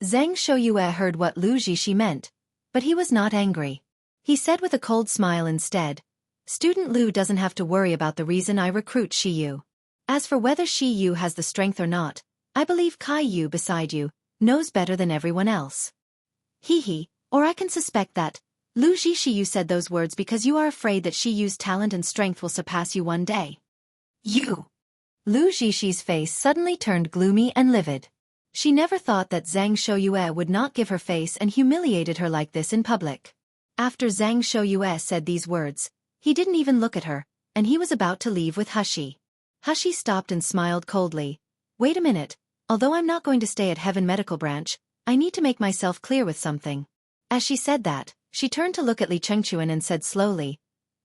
Zhang Shouyue heard what Lu Jishi meant, but he was not angry. He said with a cold smile instead, "Student Lu doesn't have to worry about the reason I recruit Shiyu. As for whether Shiyu has the strength or not, I believe Kai Yu beside you knows better than everyone else." Hee, or I can suspect that, Lu Jishi, you said those words because you are afraid that Shiyu's talent and strength will surpass you one day. You! Lu Jishi's face suddenly turned gloomy and livid. She never thought that Zhang Shouyue would not give her face and humiliated her like this in public. After Zhang Shouyue said these words, he didn't even look at her, and he was about to leave with Hushi. Hushi stopped and smiled coldly. "Wait a minute, although I'm not going to stay at Heaven Medical Branch, I need to make myself clear with something." As she said that, she turned to look at Li Chengchuan and said slowly,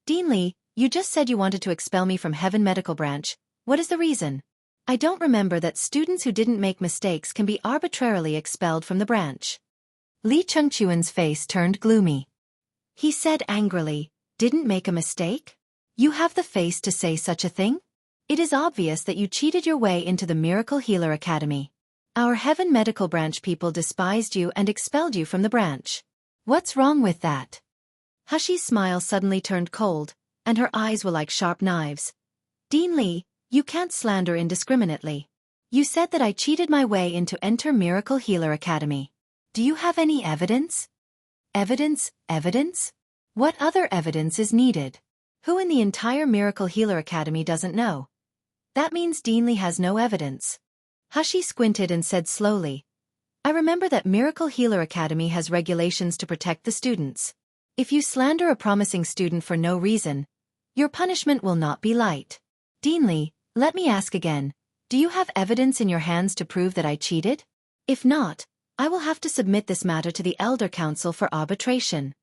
"Dean Li, you just said you wanted to expel me from Heaven Medical Branch. What is the reason? I don't remember that students who didn't make mistakes can be arbitrarily expelled from the branch." Li Chengchuan's face turned gloomy. He said angrily, "Didn't make a mistake? You have the face to say such a thing? It is obvious that you cheated your way into the Miracle Healer Academy. Our Heaven Medical Branch people despised you and expelled you from the branch. What's wrong with that?" Hushi's smile suddenly turned cold, and her eyes were like sharp knives. "Dean Li, you can't slander indiscriminately. You said that I cheated my way into enter Miracle Healer Academy. Do you have any evidence?" "Evidence? Evidence? What other evidence is needed? Who in the entire Miracle Healer Academy doesn't know? That means Dean Li has no evidence." Hushi squinted and said slowly, "I remember that Miracle Healer Academy has regulations to protect the students. If you slander a promising student for no reason, your punishment will not be light. Dean Li, let me ask again, do you have evidence in your hands to prove that I cheated? If not, I will have to submit this matter to the Elder Council for arbitration."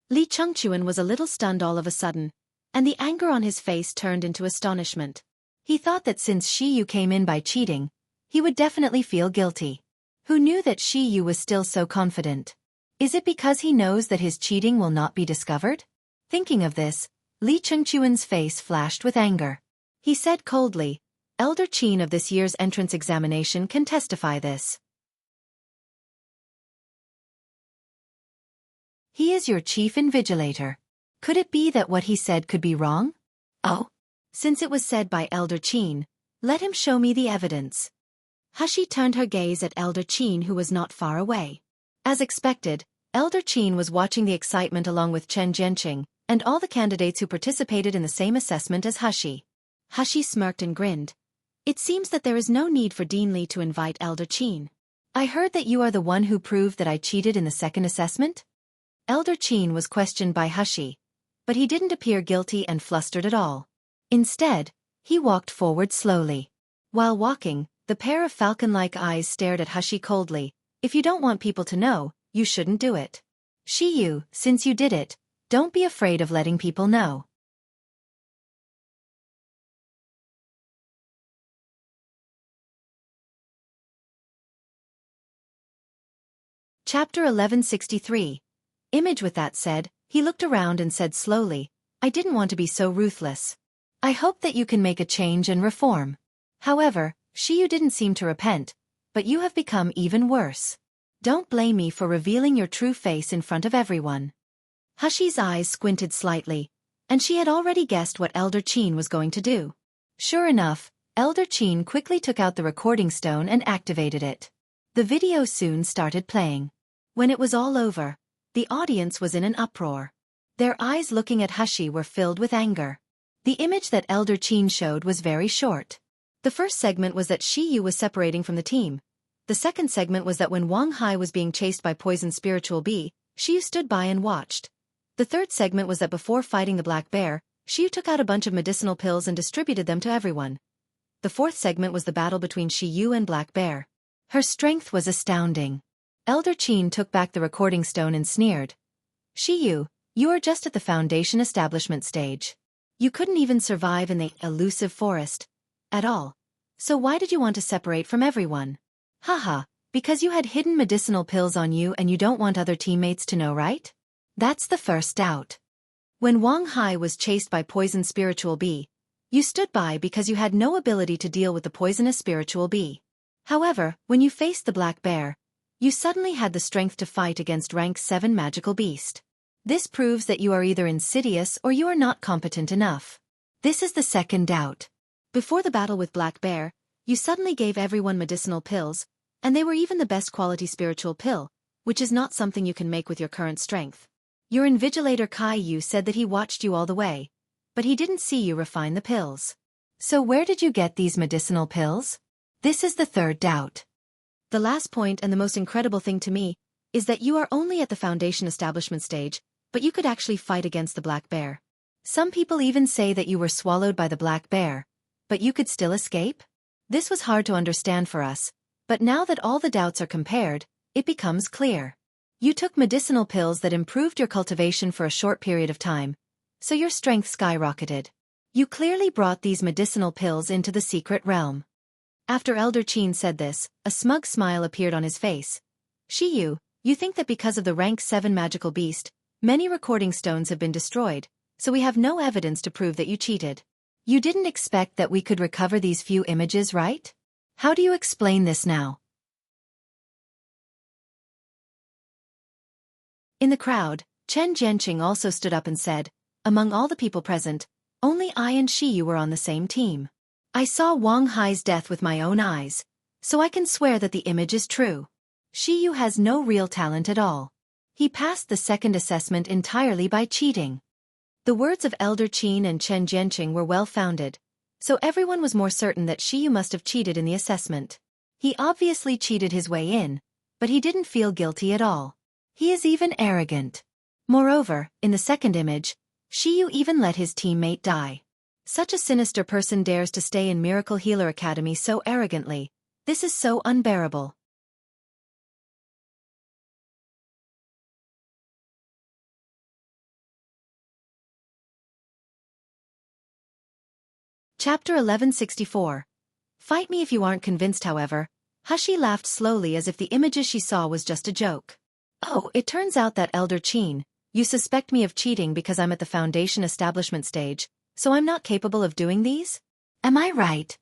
Li Chengchuan was a little stunned all of a sudden, and the anger on his face turned into astonishment. He thought that since Shiyu came in by cheating, he would definitely feel guilty. Who knew that Shiyu was still so confident? Is it because he knows that his cheating will not be discovered? Thinking of this, Li Chengchuan's face flashed with anger. He said coldly, Elder Qin of this year's entrance examination can testify this. He is your chief invigilator. Could it be that what he said could be wrong? Oh, since it was said by Elder Qin, let him show me the evidence. Hashi turned her gaze at Elder Qin, who was not far away. As expected, Elder Qin was watching the excitement along with Chen Jianqing and all the candidates who participated in the same assessment as Hashi. Hashi smirked and grinned. It seems that there is no need for Dean Li to invite Elder Qin. I heard that you are the one who proved that I cheated in the second assessment? Elder Qin was questioned by Hashi, but he didn't appear guilty and flustered at all. Instead, he walked forward slowly. While walking, the pair of falcon-like eyes stared at Hashi coldly. If you don't want people to know, you shouldn't do it. Shiyu, since you did it, don't be afraid of letting people know. Chapter 1163. Image. With that said, he looked around and said slowly, I didn't want to be so ruthless. I hope that you can make a change and reform. However, Shiyu didn't seem to repent, but you have become even worse. Don't blame me for revealing your true face in front of everyone. Hashi's eyes squinted slightly, and she had already guessed what Elder Qin was going to do. Sure enough, Elder Qin quickly took out the recording stone and activated it. The video soon started playing. When it was all over, the audience was in an uproar. Their eyes looking at Hashi were filled with anger. The image that Elder Qin showed was very short. The first segment was that Shiyu was separating from the team. The second segment was that when Wang Hai was being chased by Poison Spiritual Bee, Shiyu stood by and watched. The third segment was that before fighting the black bear, Shiyu took out a bunch of medicinal pills and distributed them to everyone. The fourth segment was the battle between Shiyu and Black Bear. Her strength was astounding. Elder Qin took back the recording stone and sneered. Shiyu, you are just at the foundation establishment stage. You couldn't even survive in the elusive forest at all. So why did you want to separate from everyone? Haha, because you had hidden medicinal pills on you and you don't want other teammates to know, right? That's the first doubt. When Wang Hai was chased by Poison Spiritual Bee, you stood by because you had no ability to deal with the poisonous spiritual bee. However, when you faced the black bear, you suddenly had the strength to fight against rank 7 magical beast. This proves that you are either insidious or you are not competent enough. This is the second doubt. Before the battle with Black Bear, you suddenly gave everyone medicinal pills, and they were even the best quality spiritual pill, which is not something you can make with your current strength. Your invigilator Kai Yu said that he watched you all the way, but he didn't see you refine the pills. So where did you get these medicinal pills? This is the third doubt. The last point and the most incredible thing to me is that you are only at the foundation establishment stage, but you could actually fight against the black bear. Some people even say that you were swallowed by the black bear, but you could still escape? This was hard to understand for us, but now that all the doubts are compared, it becomes clear. You took medicinal pills that improved your cultivation for a short period of time, so your strength skyrocketed. You clearly brought these medicinal pills into the secret realm. After Elder Qin said this, a smug smile appeared on his face. Shiyu, you think that because of the rank 7 magical beast, many recording stones have been destroyed, so we have no evidence to prove that you cheated. You didn't expect that we could recover these few images, right? How do you explain this now? In the crowd, Chen Jianqing also stood up and said, among all the people present, only I and Shiyu were on the same team. I saw Wang Hai's death with my own eyes, so I can swear that the image is true. Shiyu has no real talent at all. He passed the second assessment entirely by cheating. The words of Elder Qin and Chen Jianqing were well-founded, so everyone was more certain that Shiyu must have cheated in the assessment. He obviously cheated his way in, but he didn't feel guilty at all. He is even arrogant. Moreover, in the second image, Shiyu even let his teammate die. Such a sinister person dares to stay in Miracle Healer Academy so arrogantly. This is so unbearable. Chapter 1164. Fight me if you aren't convinced. However, Hashi laughed slowly as if the images she saw was just a joke. Oh, it turns out that Elder Chin, you suspect me of cheating because I'm at the foundation establishment stage, so I'm not capable of doing these? Am I right?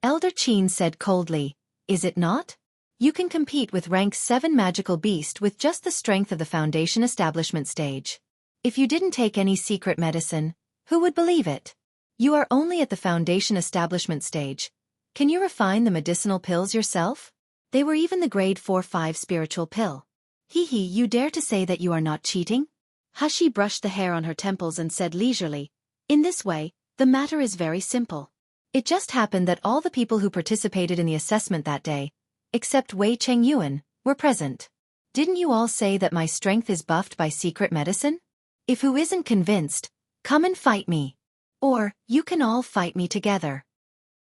Elder Chin said coldly, is it not? You can compete with rank 7 magical beast with just the strength of the foundation establishment stage. If you didn't take any secret medicine, who would believe it? You are only at the foundation establishment stage. Can you refine the medicinal pills yourself? They were even the grade 4-5 spiritual pill. Hee, you dare to say that you are not cheating? Hashi brushed the hair on her temples and said leisurely, in this way, the matter is very simple. It just happened that all the people who participated in the assessment that day, except Wei Chengyuan, were present. Didn't you all say that my strength is buffed by secret medicine? If who isn't convinced, come and fight me. Or, you can all fight me together.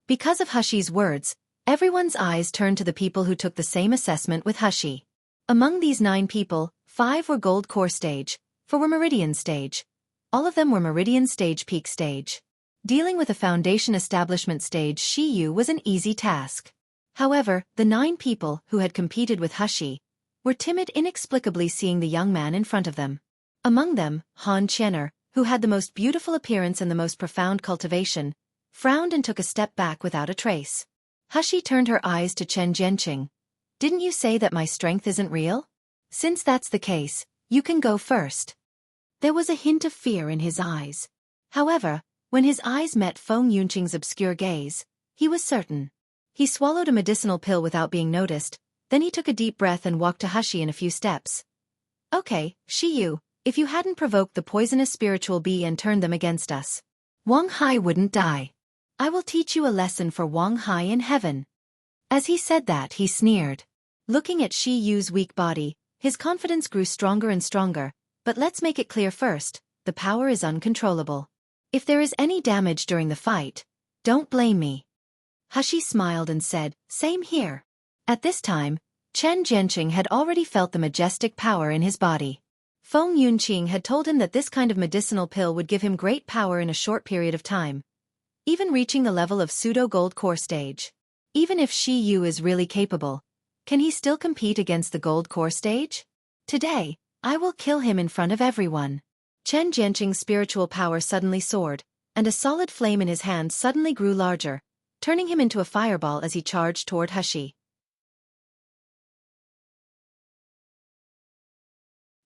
Because of Hashi's words, everyone's eyes turned to the people who took the same assessment with Hashi. Among these 9 people, 5 were Gold Core stage, 4 were Meridian stage. All of them were Meridian stage peak stage. Dealing with a foundation establishment stage Shiyu was an easy task. However, the 9 people who had competed with Hashi were timid inexplicably seeing the young man in front of them. Among them, Han Qianer, who had the most beautiful appearance and the most profound cultivation, frowned and took a step back without a trace. Hashi turned her eyes to Chen Jianqing. Didn't you say that my strength isn't real? Since that's the case, you can go first. There was a hint of fear in his eyes. However, when his eyes met Feng Yunqing's obscure gaze, he was certain. He swallowed a medicinal pill without being noticed, then he took a deep breath and walked to Hashi in a few steps. Okay, Shiyu, if you hadn't provoked the poisonous spiritual bee and turned them against us, Wang Hai wouldn't die. I will teach you a lesson for Wang Hai in heaven. As he said that, he sneered. Looking at Shiyu's weak body, his confidence grew stronger and stronger, but let's make it clear first, the power is uncontrollable. If there is any damage during the fight, don't blame me. Hashi smiled and said, same here. At this time, Chen Jianqing had already felt the majestic power in his body. Feng Yunqing had told him that this kind of medicinal pill would give him great power in a short period of time, even reaching the level of pseudo-gold core stage. Even if Shiyu is really capable, can he still compete against the gold core stage? Today, I will kill him in front of everyone. Chen Jianqing's spiritual power suddenly soared, and a solid flame in his hand suddenly grew larger, turning him into a fireball as he charged toward Hashi.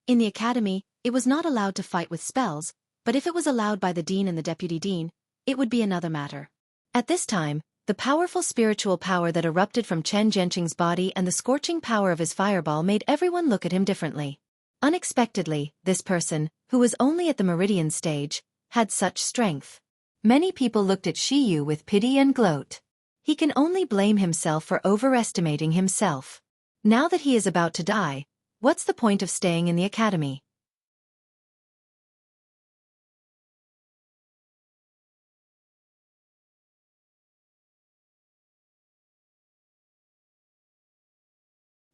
In the academy, it was not allowed to fight with spells, but if it was allowed by the dean and the deputy dean, it would be another matter. At this time, the powerful spiritual power that erupted from Chen Jianqing's body and the scorching power of his fireball made everyone look at him differently. Unexpectedly, this person, who was only at the Meridian stage, had such strength. Many people looked at Shiyu with pity and gloat. He can only blame himself for overestimating himself. Now that he is about to die, what's the point of staying in the academy?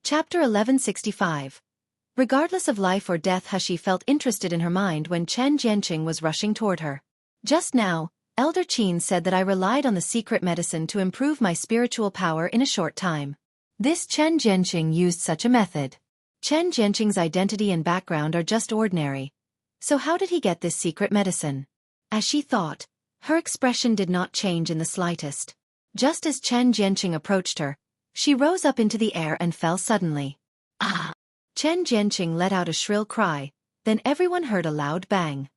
Chapter 1165. Regardless of life or death, Hashi felt interested in her mind when Chen Jianqing was rushing toward her. Just now, Elder Chin said that I relied on the secret medicine to improve my spiritual power in a short time. This Chen Jianqing used such a method. Chen Jianqing's identity and background are just ordinary. So how did he get this secret medicine? As she thought, her expression did not change in the slightest. Just as Chen Jianqing approached her, she rose up into the air and fell suddenly. Ah! Chen Jianqing let out a shrill cry, then everyone heard a loud bang.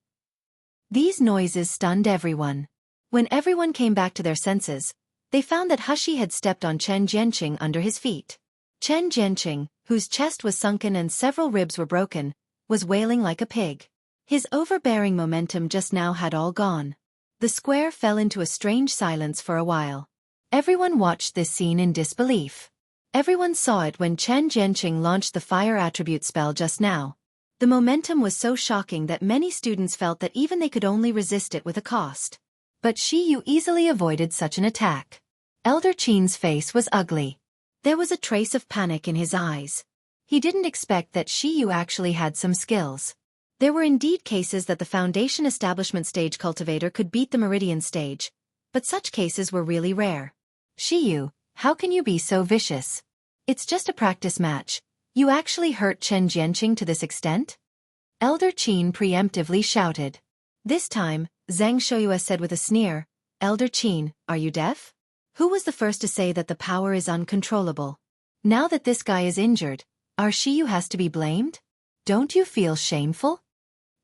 These noises stunned everyone. When everyone came back to their senses, they found that Hashi had stepped on Chen Jianqing under his feet. Chen Jianqing, whose chest was sunken and several ribs were broken, was wailing like a pig. His overbearing momentum just now had all gone. The square fell into a strange silence for a while. Everyone watched this scene in disbelief. Everyone saw it when Chen Jianqing launched the fire attribute spell just now. The momentum was so shocking that many students felt that even they could only resist it with a cost. But Shiyu easily avoided such an attack. Elder Chin's face was ugly. There was a trace of panic in his eyes. He didn't expect that Shiyu actually had some skills. There were indeed cases that the foundation establishment stage cultivator could beat the Meridian stage, but such cases were really rare. Shiyu, how can you be so vicious? It's just a practice match. You actually hurt Chen Jianqing to this extent? Elder Qin preemptively shouted. This time, Zhang Shouyue said with a sneer, Elder Qin, are you deaf? Who was the first to say that the power is uncontrollable? Now that this guy is injured, our Shiyu has to be blamed? Don't you feel shameful?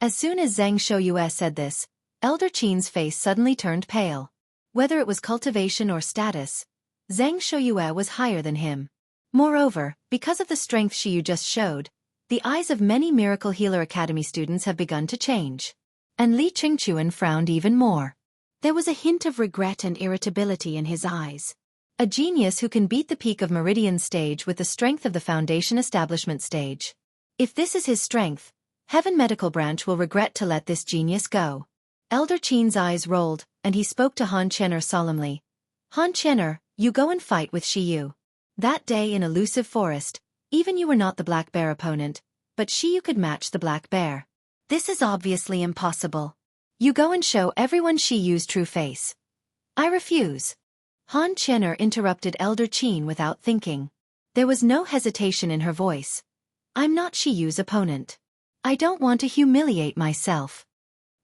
As soon as Zhang Shouyue said this, Elder Qin's face suddenly turned pale. Whether it was cultivation or status, Zhang Shouyue was higher than him. Moreover, because of the strength Shiyu just showed, the eyes of many Miracle Healer Academy students have begun to change. And Li Qingchuan frowned even more. There was a hint of regret and irritability in his eyes. A genius who can beat the peak of Meridian stage with the strength of the Foundation Establishment stage. If this is his strength, Heaven Medical Branch will regret to let this genius go. Elder Qin's eyes rolled, and he spoke to Han Chen'er solemnly. Han Chen'er, you go and fight with Shiyu. That day in Elusive Forest, even you were not the Black Bear opponent, but Shiyu could match the Black Bear. This is obviously impossible. You go and show everyone Shiyu's true face. I refuse. Han Chen'er interrupted Elder Qin without thinking. There was no hesitation in her voice. I'm not Shiyu's opponent. I don't want to humiliate myself.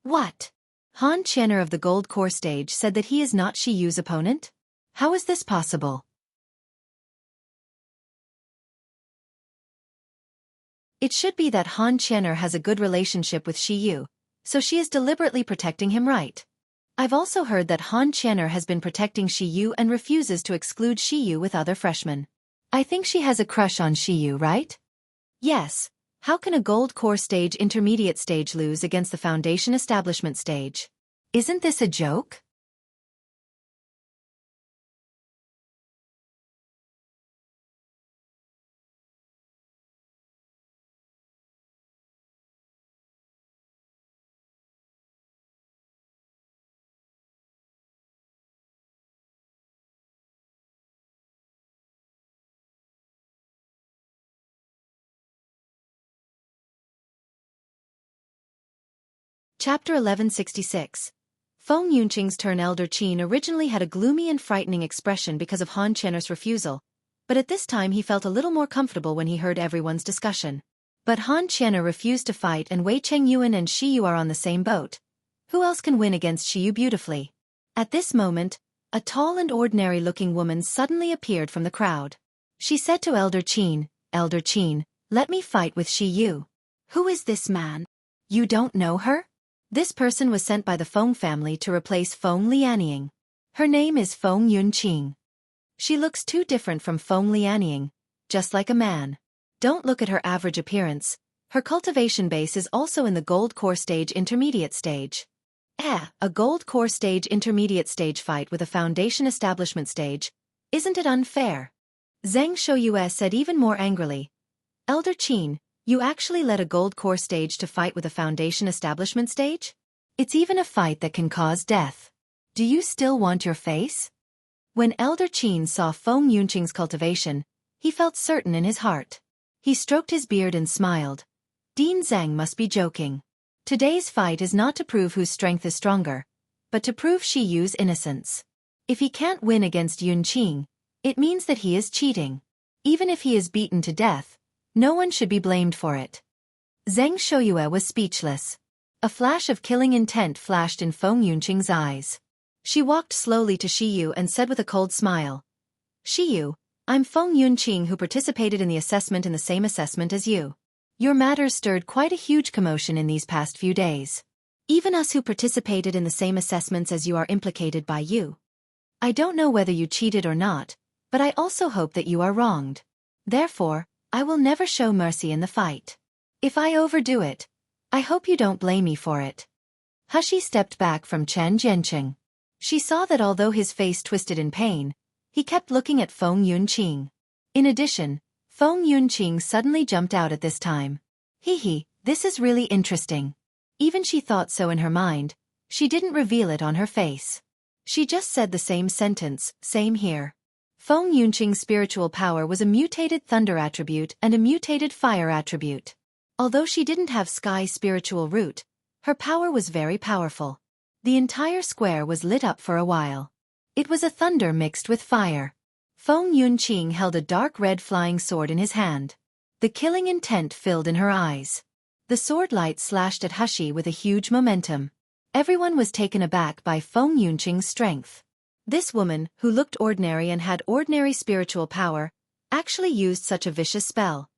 What? Han Chen'er of the Gold Core stage said that he is not Shiyu's opponent? How is this possible? It should be that Han Chen'er has a good relationship with Shiyu, so she is deliberately protecting him, right? I've also heard that Han Chen'er has been protecting Shiyu and refuses to exclude Shiyu with other freshmen. I think she has a crush on Shiyu, right? Yes. How can a Gold Core stage intermediate stage lose against the Foundation Establishment stage? Isn't this a joke? Chapter 1166. Feng Yunqing's turn. Elder Qin originally had a gloomy and frightening expression because of Han Chen'er's refusal, but at this time he felt a little more comfortable when he heard everyone's discussion. But Han Chen'er refused to fight, and Wei Chengyuan and Shiyu are on the same boat. Who else can win against Shiyu beautifully? At this moment, a tall and ordinary-looking woman suddenly appeared from the crowd. She said to Elder Qin, Elder Qin, let me fight with Shiyu. Who is this man? You don't know her? This person was sent by the Feng family to replace Feng Lianying. Her name is Feng Yunqing. She looks too different from Feng Lianying, just like a man. Don't look at her average appearance. Her cultivation base is also in the Gold Core stage intermediate stage. A Gold Core stage intermediate stage fight with a Foundation Establishment stage. Isn't it unfair? Zhang Shouyue said even more angrily. Elder Qin, you actually led a Gold Core stage to fight with a Foundation Establishment stage? It's even a fight that can cause death. Do you still want your face? When Elder Qin saw Feng Yunqing's cultivation, he felt certain in his heart. He stroked his beard and smiled. Dean Zhang must be joking. Today's fight is not to prove whose strength is stronger, but to prove Shiyu's innocence. If he can't win against Yunqing, it means that he is cheating. Even if he is beaten to death, no one should be blamed for it. Zhang Shouyue was speechless. A flash of killing intent flashed in Feng Yunqing's eyes. She walked slowly to Shiyu and said with a cold smile, Shiyu, I'm Feng Yunqing who participated in the assessment in the same assessment as you. Your matters stirred quite a huge commotion in these past few days. Even us who participated in the same assessments as you are implicated by you. I don't know whether you cheated or not, but I also hope that you are wronged. Therefore, I will never show mercy in the fight. If I overdo it, I hope you don't blame me for it. Hushi stepped back from Chen Jianqing. She saw that although his face twisted in pain, he kept looking at Feng Yunqing. In addition, Feng Yunqing suddenly jumped out at this time. This is really interesting. Even she thought so in her mind, she didn't reveal it on her face. She just said the same sentence, same here. Feng Yunqing's spiritual power was a mutated thunder attribute and a mutated fire attribute. Although she didn't have sky spiritual root, her power was very powerful. The entire square was lit up for a while. It was a thunder mixed with fire. Feng Yunqing held a dark red flying sword in his hand. The killing intent filled in her eyes. The sword light slashed at Hushi with a huge momentum. Everyone was taken aback by Feng Yunqing's strength. This woman, who looked ordinary and had ordinary spiritual power, actually used such a vicious spell.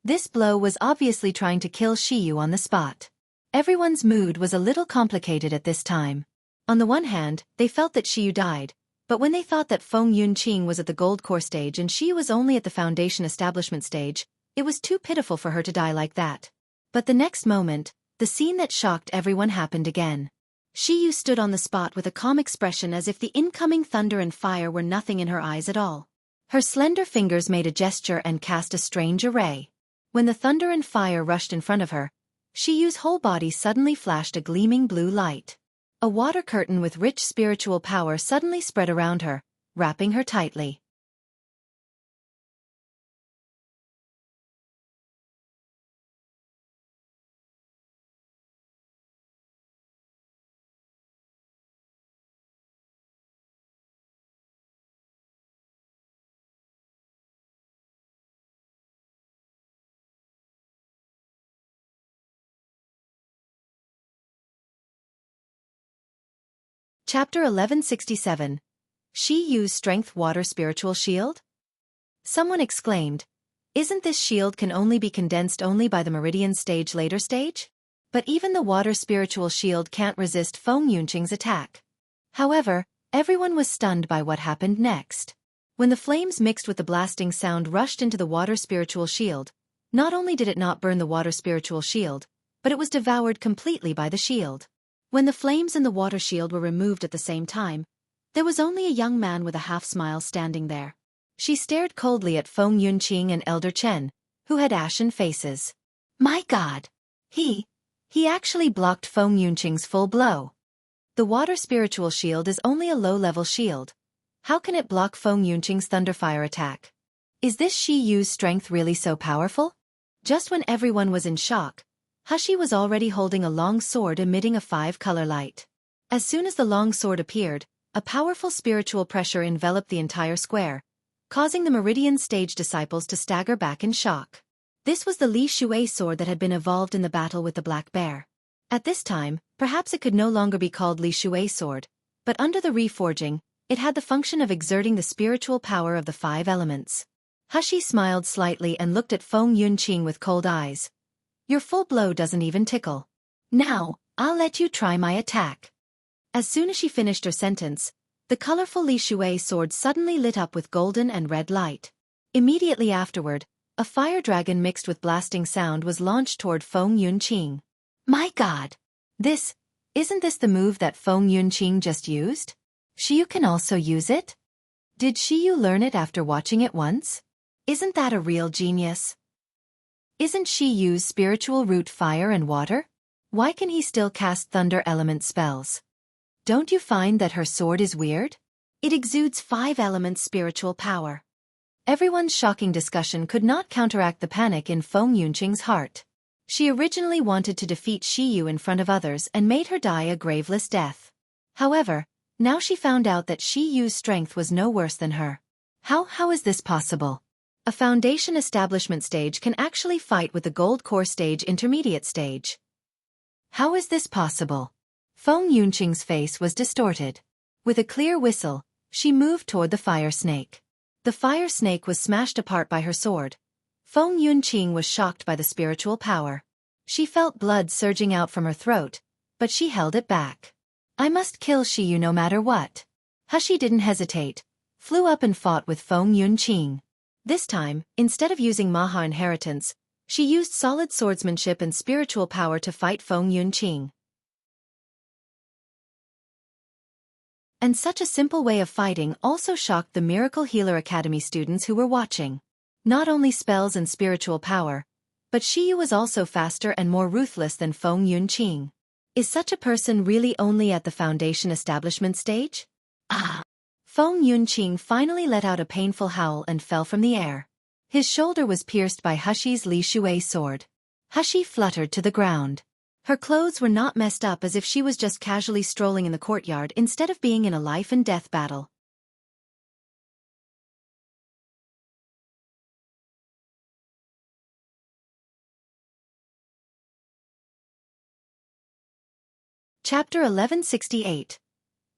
This blow was obviously trying to kill Shiyu on the spot. Everyone's mood was a little complicated at this time. On the one hand, they felt that Shiyu died, but when they thought that Feng Yunqing was at the gold core stage and Shiyu was only at the foundation establishment stage, it was too pitiful for her to die like that. But the next moment, the scene that shocked everyone happened again. Shiyu stood on the spot with a calm expression as if the incoming thunder and fire were nothing in her eyes at all. Her slender fingers made a gesture and cast a strange array. When the thunder and fire rushed in front of her, Shiyu's whole body suddenly flashed a gleaming blue light. A water curtain with rich spiritual power suddenly spread around her, wrapping her tightly. Chapter 1167. Shiyu's Strength Water Spiritual Shield? Someone exclaimed, "Isn't this shield can only be condensed only by the Meridian stage later stage? But even the water spiritual shield can't resist Feng Yunqing's attack." However, everyone was stunned by what happened next. When the flames mixed with the blasting sound rushed into the water spiritual shield, not only did it not burn the water spiritual shield, but it was devoured completely by the shield. When the flames and the water shield were removed at the same time, there was only a young man with a half-smile standing there. She stared coldly at Feng Yunqing and Elder Chen, who had ashen faces. My God! He actually blocked Feng Yunqing's full blow. The water spiritual shield is only a low-level shield. How can it block Feng Yunqing's thunderfire attack? Is this Shiyu's strength really so powerful? Just when everyone was in shock, Hushi was already holding a long sword emitting a 5-color light. As soon as the long sword appeared, a powerful spiritual pressure enveloped the entire square, causing the Meridian stage disciples to stagger back in shock. This was the Li Shui sword that had been evolved in the battle with the Black Bear. At this time, perhaps it could no longer be called Li Shui sword, but under the reforging, it had the function of exerting the spiritual power of the 5 elements. Hushi smiled slightly and looked at Feng Yunqing with cold eyes. Your full blow doesn't even tickle. Now, I'll let you try my attack. As soon as she finished her sentence, the colorful Li Shui sword suddenly lit up with golden and red light. Immediately afterward, a fire dragon mixed with blasting sound was launched toward Feng Yunqing. My God! Isn't this the move that Feng Yunqing just used? Shiyu can also use it? Did Shiyu learn it after watching it once? Isn't that a real genius? Isn't Shiyu's spiritual root fire and water? Why can he still cast thunder element spells? Don't you find that her sword is weird? It exudes 5 elements spiritual power. Everyone's shocking discussion could not counteract the panic in Feng Yunqing's heart. She originally wanted to defeat Shiyu in front of others and made her die a graveless death. However, now she found out that Shiyu's strength was no worse than her. How is this possible? A foundation establishment stage can actually fight with the gold core stage intermediate stage. How is this possible? Feng Yunqing's face was distorted. With a clear whistle, she moved toward the fire snake. The fire snake was smashed apart by her sword. Feng Yunqing was shocked by the spiritual power. She felt blood surging out from her throat, but she held it back. I must kill Shiyu no matter what. Hushi didn't hesitate, flew up and fought with Feng Yunqing. This time, instead of using Maha inheritance, she used solid swordsmanship and spiritual power to fight Feng Yunqing. And such a simple way of fighting also shocked the Miracle Healer Academy students who were watching. Not only spells and spiritual power, but Shiyu was also faster and more ruthless than Feng Yunqing. Is such a person really only at the foundation establishment stage? Ah! Feng Yunqing finally let out a painful howl and fell from the air. His shoulder was pierced by Hushi's Li Shui sword. Hushi fluttered to the ground. Her clothes were not messed up as if she was just casually strolling in the courtyard instead of being in a life-and-death battle. Chapter 1168.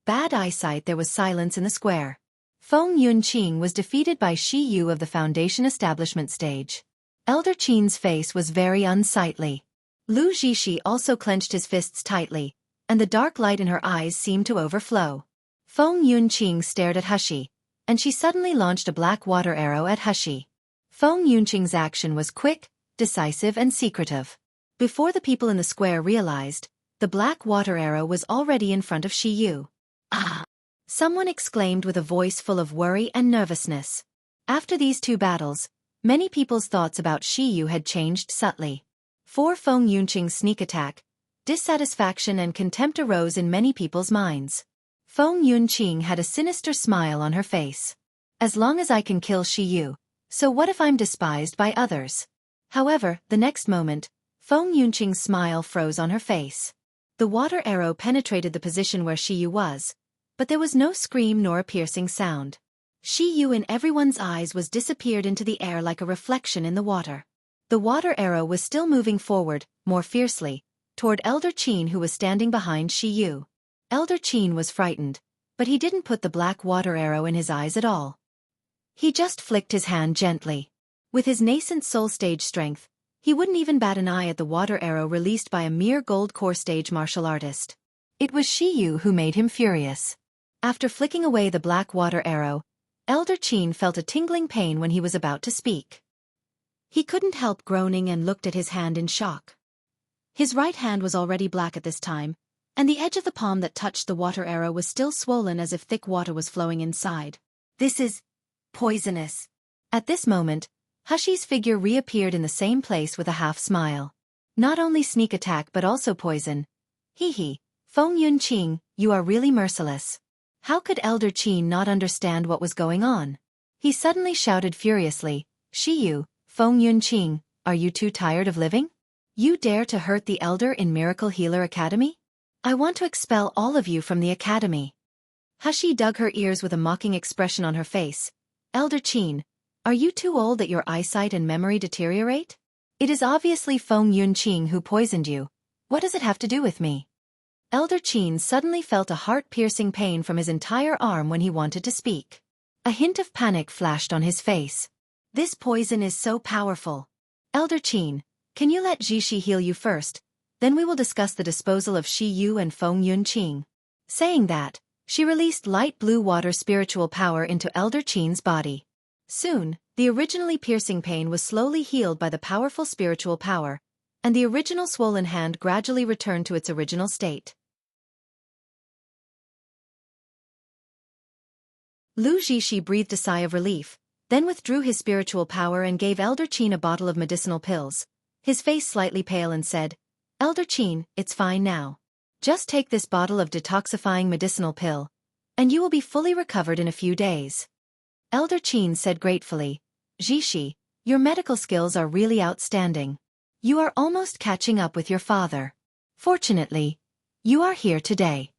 Bad eyesight. There was silence in the square. Feng Yunqing was defeated by Shi Yu of the Foundation Establishment stage. Elder Qin's face was very unsightly. Lu Zixi also clenched his fists tightly, and the dark light in her eyes seemed to overflow. Feng Yunqing stared at Hushi, and she suddenly launched a black water arrow at Hushi. Feng Yunqing's action was quick, decisive and secretive. Before the people in the square realized, the black water arrow was already in front of Shi Yu. Ah! Someone exclaimed with a voice full of worry and nervousness. After these two battles, many people's thoughts about Shi Yu had changed subtly. For Feng Yunqing's sneak attack, dissatisfaction and contempt arose in many people's minds. Feng Yunqing had a sinister smile on her face. As long as I can kill Shi Yu, so what if I'm despised by others? However, the next moment, Feng Yunqing's smile froze on her face. The water arrow penetrated the position where Shi Yu was, but there was no scream nor a piercing sound. Shi Yu in everyone's eyes was disappeared into the air like a reflection in the water. The water arrow was still moving forward, more fiercely, toward Elder Qin who was standing behind Shi Yu. Elder Qin was frightened, but he didn't put the black water arrow in his eyes at all. He just flicked his hand gently. With his nascent soul stage strength, he wouldn't even bat an eye at the water arrow released by a mere gold core stage martial artist. It was Shi Yu who made him furious. After flicking away the black water arrow, Elder Qin felt a tingling pain when he was about to speak. He couldn't help groaning and looked at his hand in shock. His right hand was already black at this time, and the edge of the palm that touched the water arrow was still swollen as if thick water was flowing inside. This is poisonous. At this moment, Hushi's figure reappeared in the same place with a half smile. Not only sneak attack but also poison. Hee. Feng Yunqing, you are really merciless. How could Elder Qin not understand what was going on? He suddenly shouted furiously, Shi Yu, Feng Yunqing, are you too tired of living? You dare to hurt the Elder in Miracle Healer Academy? I want to expel all of you from the academy. Hushi dug her ears with a mocking expression on her face. Elder Qin, are you too old that your eyesight and memory deteriorate? It is obviously Feng Yunqing who poisoned you. What does it have to do with me? Elder Qin suddenly felt a heart-piercing pain from his entire arm when he wanted to speak. A hint of panic flashed on his face. This poison is so powerful. Elder Qin, can you let Zixi heal you first? Then we will discuss the disposal of Shi Yu and Feng Yunqing. Saying that, she released light blue water spiritual power into Elder Qin's body. Soon, the originally piercing pain was slowly healed by the powerful spiritual power, and the original swollen hand gradually returned to its original state. Lu Zixi breathed a sigh of relief, then withdrew his spiritual power and gave Elder Qin a bottle of medicinal pills. His face slightly pale and said, Elder Qin, it's fine now. Just take this bottle of detoxifying medicinal pill, and you will be fully recovered in a few days. Elder Qin said gratefully, Zixi, your medical skills are really outstanding. You are almost catching up with your father. Fortunately, you are here today.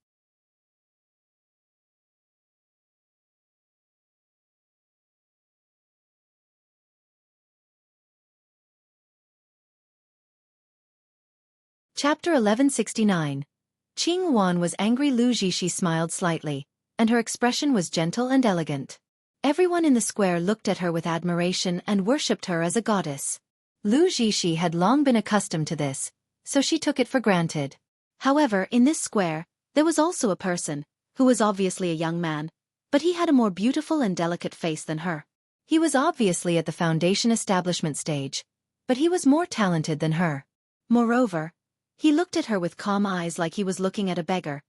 Chapter 1169. Qing Wan was angry. Lu Zixi smiled slightly, and her expression was gentle and elegant. Everyone in the square looked at her with admiration and worshipped her as a goddess. Lu Zixi had long been accustomed to this, so she took it for granted. However, in this square, there was also a person, who was obviously a young man, but he had a more beautiful and delicate face than her. He was obviously at the Foundation Establishment stage, but he was more talented than her. Moreover, he looked at her with calm eyes like he was looking at a beggar,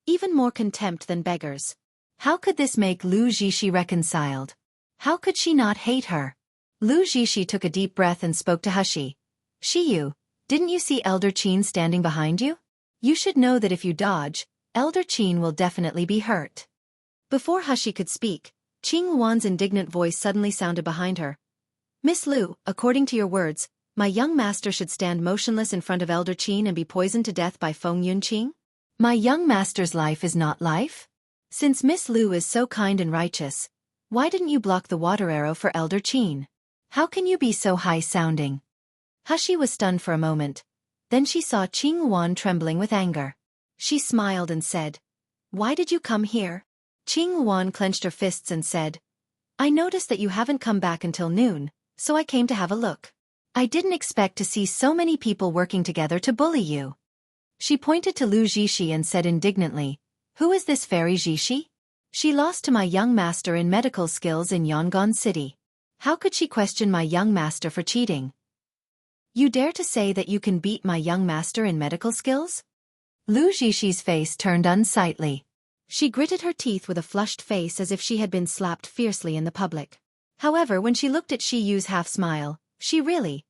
even more contempt than beggars. How could this make Lu Zixi reconciled? How could she not hate her? Lu Zixi took a deep breath and spoke to Hushi. Shi Yu, didn't you see Elder Qin standing behind you? You should know that if you dodge, Elder Qin will definitely be hurt. Before Hushi could speak, Qing Wan's indignant voice suddenly sounded behind her. Miss Lu, according to your words, my young master should stand motionless in front of Elder Qin and be poisoned to death by Feng Yunqing? My young master's life is not life? Since Miss Lu is so kind and righteous, why didn't you block the water arrow for Elder Qin? How can you be so high-sounding? Hushi was stunned for a moment. Then she saw Qing Wan trembling with anger. She smiled and said, "Why did you come here?" Qing Wan clenched her fists and said, "I noticed that you haven't come back until noon, so I came to have a look. I didn't expect to see so many people working together to bully you." She pointed to Lu Zixi and said indignantly, "Who is this fairy Zixi? She lost to my young master in medical skills in Yangon City. How could she question my young master for cheating? You dare to say that you can beat my young master in medical skills?" Lu Zhixi's face turned unsightly. She gritted her teeth with a flushed face as if she had been slapped fiercely in the public. However, when she looked at Shi Yu's half-smile, she really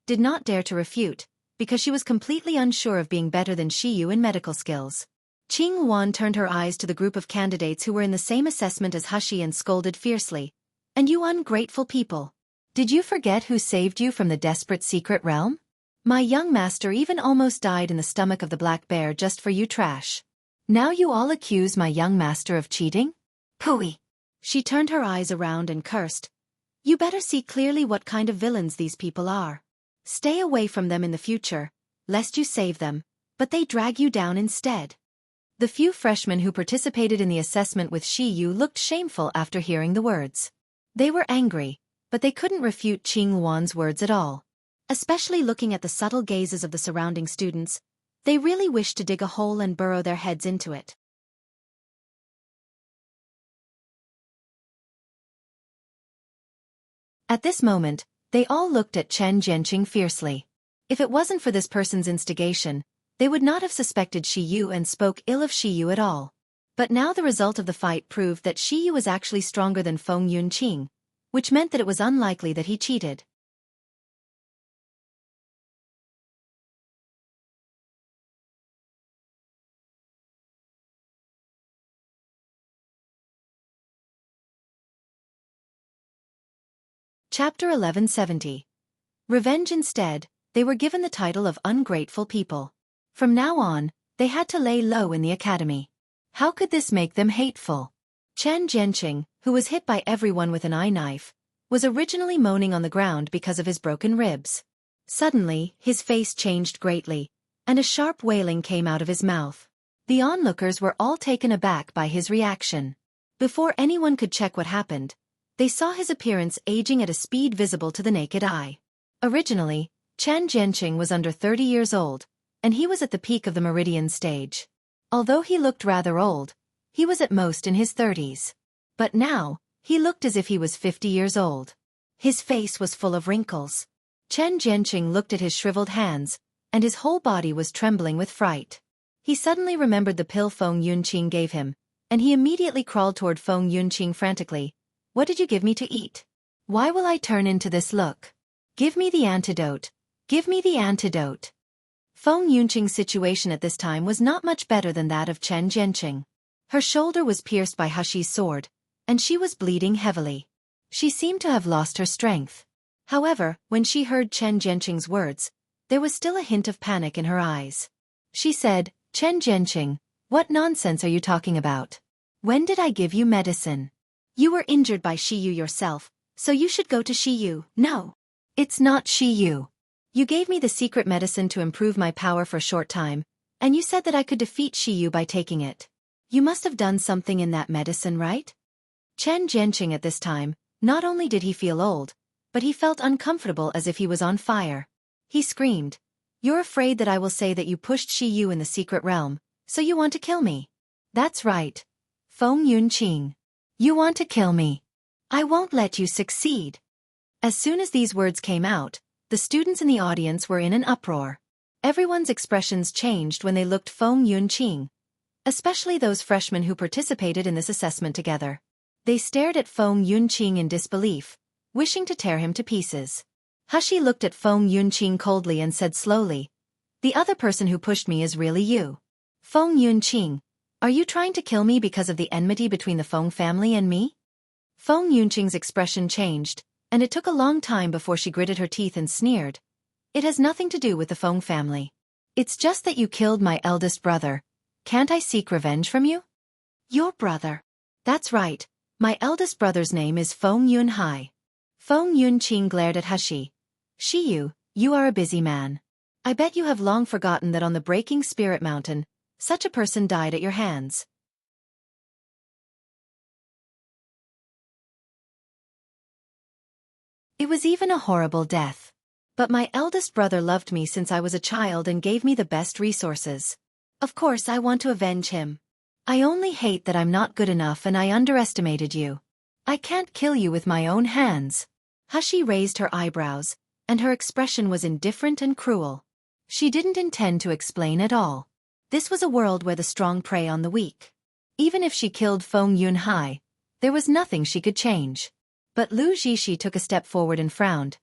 did not dare to refute, because she was completely unsure of being better than Shi Yu in medical skills. Qing Wan turned her eyes to the group of candidates who were in the same assessment as Hushi and scolded fiercely. "And you ungrateful people! Did you forget who saved you from the desperate secret realm? My young master even almost died in the stomach of the black bear just for you trash. Now you all accuse my young master of cheating? Pooey!" She turned her eyes around and cursed. "You better see clearly what kind of villains these people are. Stay away from them in the future, lest you save them, but they drag you down instead." The few freshmen who participated in the assessment with Shi Yu looked shameful after hearing the words. They were angry, but they couldn't refute Qing Wan's words at all. Especially looking at the subtle gazes of the surrounding students, they really wished to dig a hole and burrow their heads into it. At this moment, they all looked at Chen Jianqing fiercely. If it wasn't for this person's instigation, they would not have suspected Shi Yu and spoke ill of Shi Yu at all. But now the result of the fight proved that Shi Yu was actually stronger than Feng Yunqing, which meant that it was unlikely that he cheated. Chapter 1170. Revenge. Instead, they were given the title of ungrateful people. From now on, they had to lay low in the academy. How could this make them hateful? Chen Jianqing, who was hit by everyone with an eye knife, was originally moaning on the ground because of his broken ribs. Suddenly, his face changed greatly, and a sharp wailing came out of his mouth. The onlookers were all taken aback by his reaction. Before anyone could check what happened, they saw his appearance aging at a speed visible to the naked eye. Originally, Chen Jianqing was under 30 years old, and he was at the peak of the meridian stage. Although he looked rather old, he was at most in his 30s. But now, he looked as if he was 50 years old. His face was full of wrinkles. Chen Jianqing looked at his shriveled hands, and his whole body was trembling with fright. He suddenly remembered the pill Feng Yunqing gave him, and he immediately crawled toward Feng Yunqing frantically. "What did you give me to eat? Why will I turn into this look? Give me the antidote. Give me the antidote." Feng Yunqing's situation at this time was not much better than that of Chen Jianqing. Her shoulder was pierced by Hushi's sword, and she was bleeding heavily. She seemed to have lost her strength. However, when she heard Chen Jianqing's words, there was still a hint of panic in her eyes. She said, "Chen Jianqing, what nonsense are you talking about? When did I give you medicine? You were injured by Shi Yu yourself, so you should go to Shi Yu." "No. It's not Shi Yu. You gave me the secret medicine to improve my power for a short time, and you said that I could defeat Shi Yu by taking it. You must have done something in that medicine, right?" Chen Jianqing at this time, not only did he feel old, but he felt uncomfortable as if he was on fire. He screamed, "You're afraid that I will say that you pushed Shi Yu in the secret realm, so you want to kill me? That's right. Feng Yunqing. You want to kill me. I won't let you succeed." As soon as these words came out, the students in the audience were in an uproar. Everyone's expressions changed when they looked Feng Yunqing, especially those freshmen who participated in this assessment together. They stared at Feng Yunqing in disbelief, wishing to tear him to pieces. Hushi looked at Feng Yunqing coldly and said slowly, "The other person who pushed me is really you. Feng Yunqing, are you trying to kill me because of the enmity between the Feng family and me?" Feng Yunqing's expression changed, and it took a long time before she gritted her teeth and sneered. It has nothing to do with the Feng family. It's just that you killed my eldest brother. Can't I seek revenge from you? Your brother? That's right. My eldest brother's name is Feng Yunhai. Feng Yunqing glared at Hashi. Shiyu, you are a busy man. I bet you have long forgotten that on the Breaking Spirit Mountain, such a person died at your hands. It was even a horrible death. But my eldest brother loved me since I was a child and gave me the best resources. Of course I want to avenge him. I only hate that I'm not good enough and I underestimated you. I can't kill you with my own hands. Hashi raised her eyebrows, and her expression was indifferent and cruel. She didn't intend to explain at all. This was a world where the strong prey on the weak. Even if she killed Feng Yunhai, there was nothing she could change. But Lu Zixi took a step forward and frowned.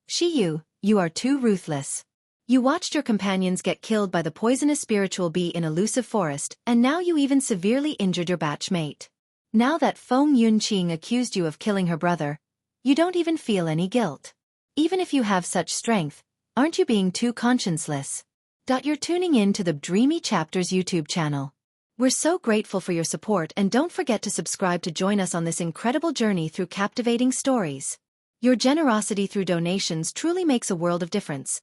Shiyu, you are too ruthless. You watched your companions get killed by the poisonous spiritual bee in elusive forest, and now you even severely injured your batchmate. Now that Feng Yunqing accused you of killing her brother, you don't even feel any guilt. Even if you have such strength, aren't you being too conscienceless? You're tuning in to the Dreamy Chapters YouTube channel. We're so grateful for your support, and don't forget to subscribe to join us on this incredible journey through captivating stories. Your generosity through donations truly makes a world of difference,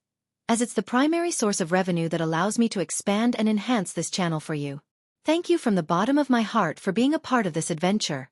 as it's the primary source of revenue that allows me to expand and enhance this channel for you. Thank you from the bottom of my heart for being a part of this adventure.